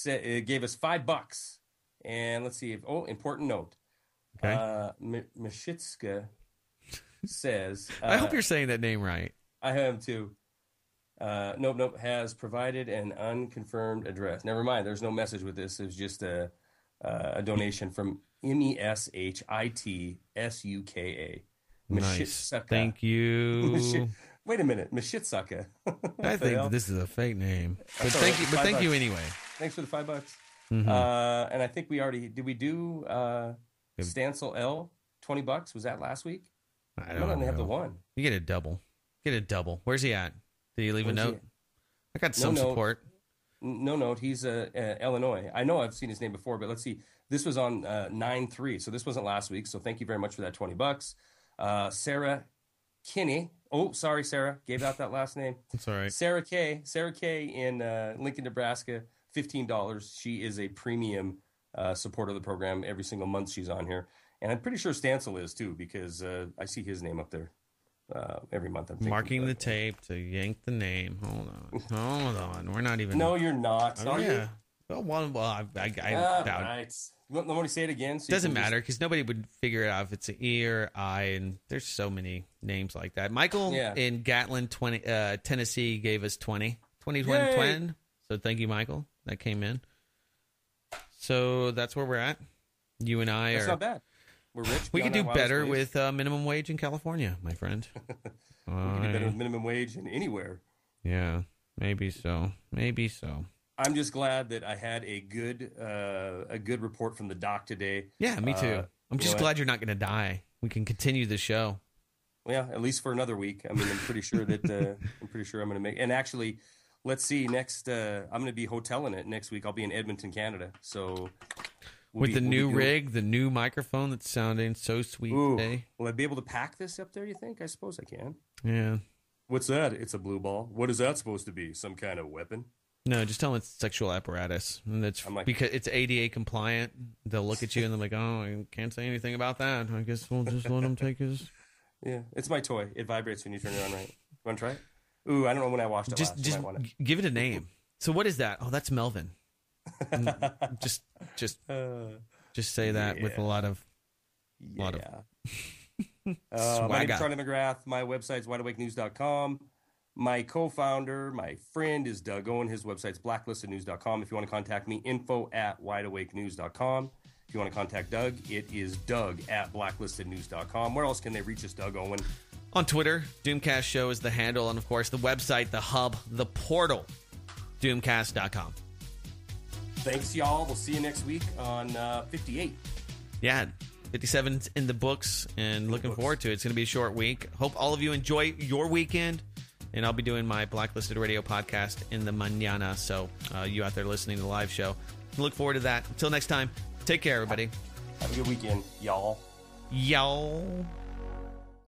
A: gave us $5, and let's see. Important note. Okay. Meshitska says.
B: I hope you're saying that name right.
A: I am too. Nope. Has provided an unconfirmed address. Never mind. There's no message with this. It's just a donation from MESHITSUKA.
B: Nice. Thank you.
A: Wait a minute, Meshitsaka.
B: I think this is a fake name, but thank you anyway.
A: Thanks for the $5.
B: Mm-hmm.
A: And I think we did we do Stancil L, $20? Was that last week?
B: I don't know.
A: They have the one.
B: You get a double. Where's he at? Did he leave a note? I got some support.
A: No note. He's Illinois. I know I've seen his name before, but let's see. This was on 9/3, so this wasn't last week. So thank you very much for that $20. Sarah Kinney. Oh, sorry, Sarah. Gave out that last name.
B: That's all right.
A: Sarah K in Lincoln, Nebraska. $15. She is a premium supporter of the program. Every single month she's on here, and I'm pretty sure Stancil is too because I see his name up there every month. I'm thinking,
B: marking the tape to yank the name. Hold on. We're not even.
A: No, you're not.
B: Oh, yeah. Well, I doubt.
A: Right. You want me to say it again? So
B: doesn't matter because nobody would figure it out if it's an E or I, and there's so many names like that. Michael in Gatlin, Tennessee, gave us 20. So thank you, Michael. That came in. So that's where we're at. You and I
A: That's not bad. We're rich.
B: We could do better with minimum wage in California, my friend.
A: We could do better with minimum wage in anywhere.
B: Yeah, maybe so.
A: I'm just glad that I had a good report from the doc today.
B: Yeah, me too. I'm just glad you're not going to die. We can continue the show.
A: Yeah, at least for another week. I mean, I'm pretty sure that I'm going to make. And actually, let's see. Next, I'm going to be hoteling it next week. I'll be in Edmonton, Canada. So
B: with the new rig, the new microphone that's sounding so sweet today.
A: Will I be able to pack this up there? You think? I suppose I can.
B: Yeah.
A: What's that? It's a blue ball. What is that supposed to be? Some kind of weapon?
B: No, just tell them it's sexual apparatus. And that's because it's ADA compliant. They'll look at you and they're like, oh, I can't say anything about that. I guess we'll just let him take his...
A: Yeah, it's my toy. It vibrates when you turn it on, right? You want to try it? Ooh, I don't know when I washed it last.
B: Just give it a name. So what is that? Oh, that's Melvin. just say that with a lot of
A: swagger. My name is Charlie McGrath. My website's wideawakenews.com. My co-founder, my friend is Doug Owen. His website's blacklistednews.com. If you want to contact me, info@wideawakenews.com. If you want to contact Doug, it is doug@blacklistednews.com. Where else can they reach us, Doug Owen?
B: On Twitter, Doomcast Show is the handle. And, of course, the website, the hub, the portal, doomcast.com.
A: Thanks, y'all. We'll see you next week on 58.
B: Yeah, 57's in the books, and looking forward to it. It's going to be a short week. Hope all of you enjoy your weekend. And I'll be doing my Blacklisted Radio podcast in the mañana. So you out there listening to the live show, look forward to that. Until next time, take care, everybody.
A: Have a good weekend, y'all.
B: Y'all.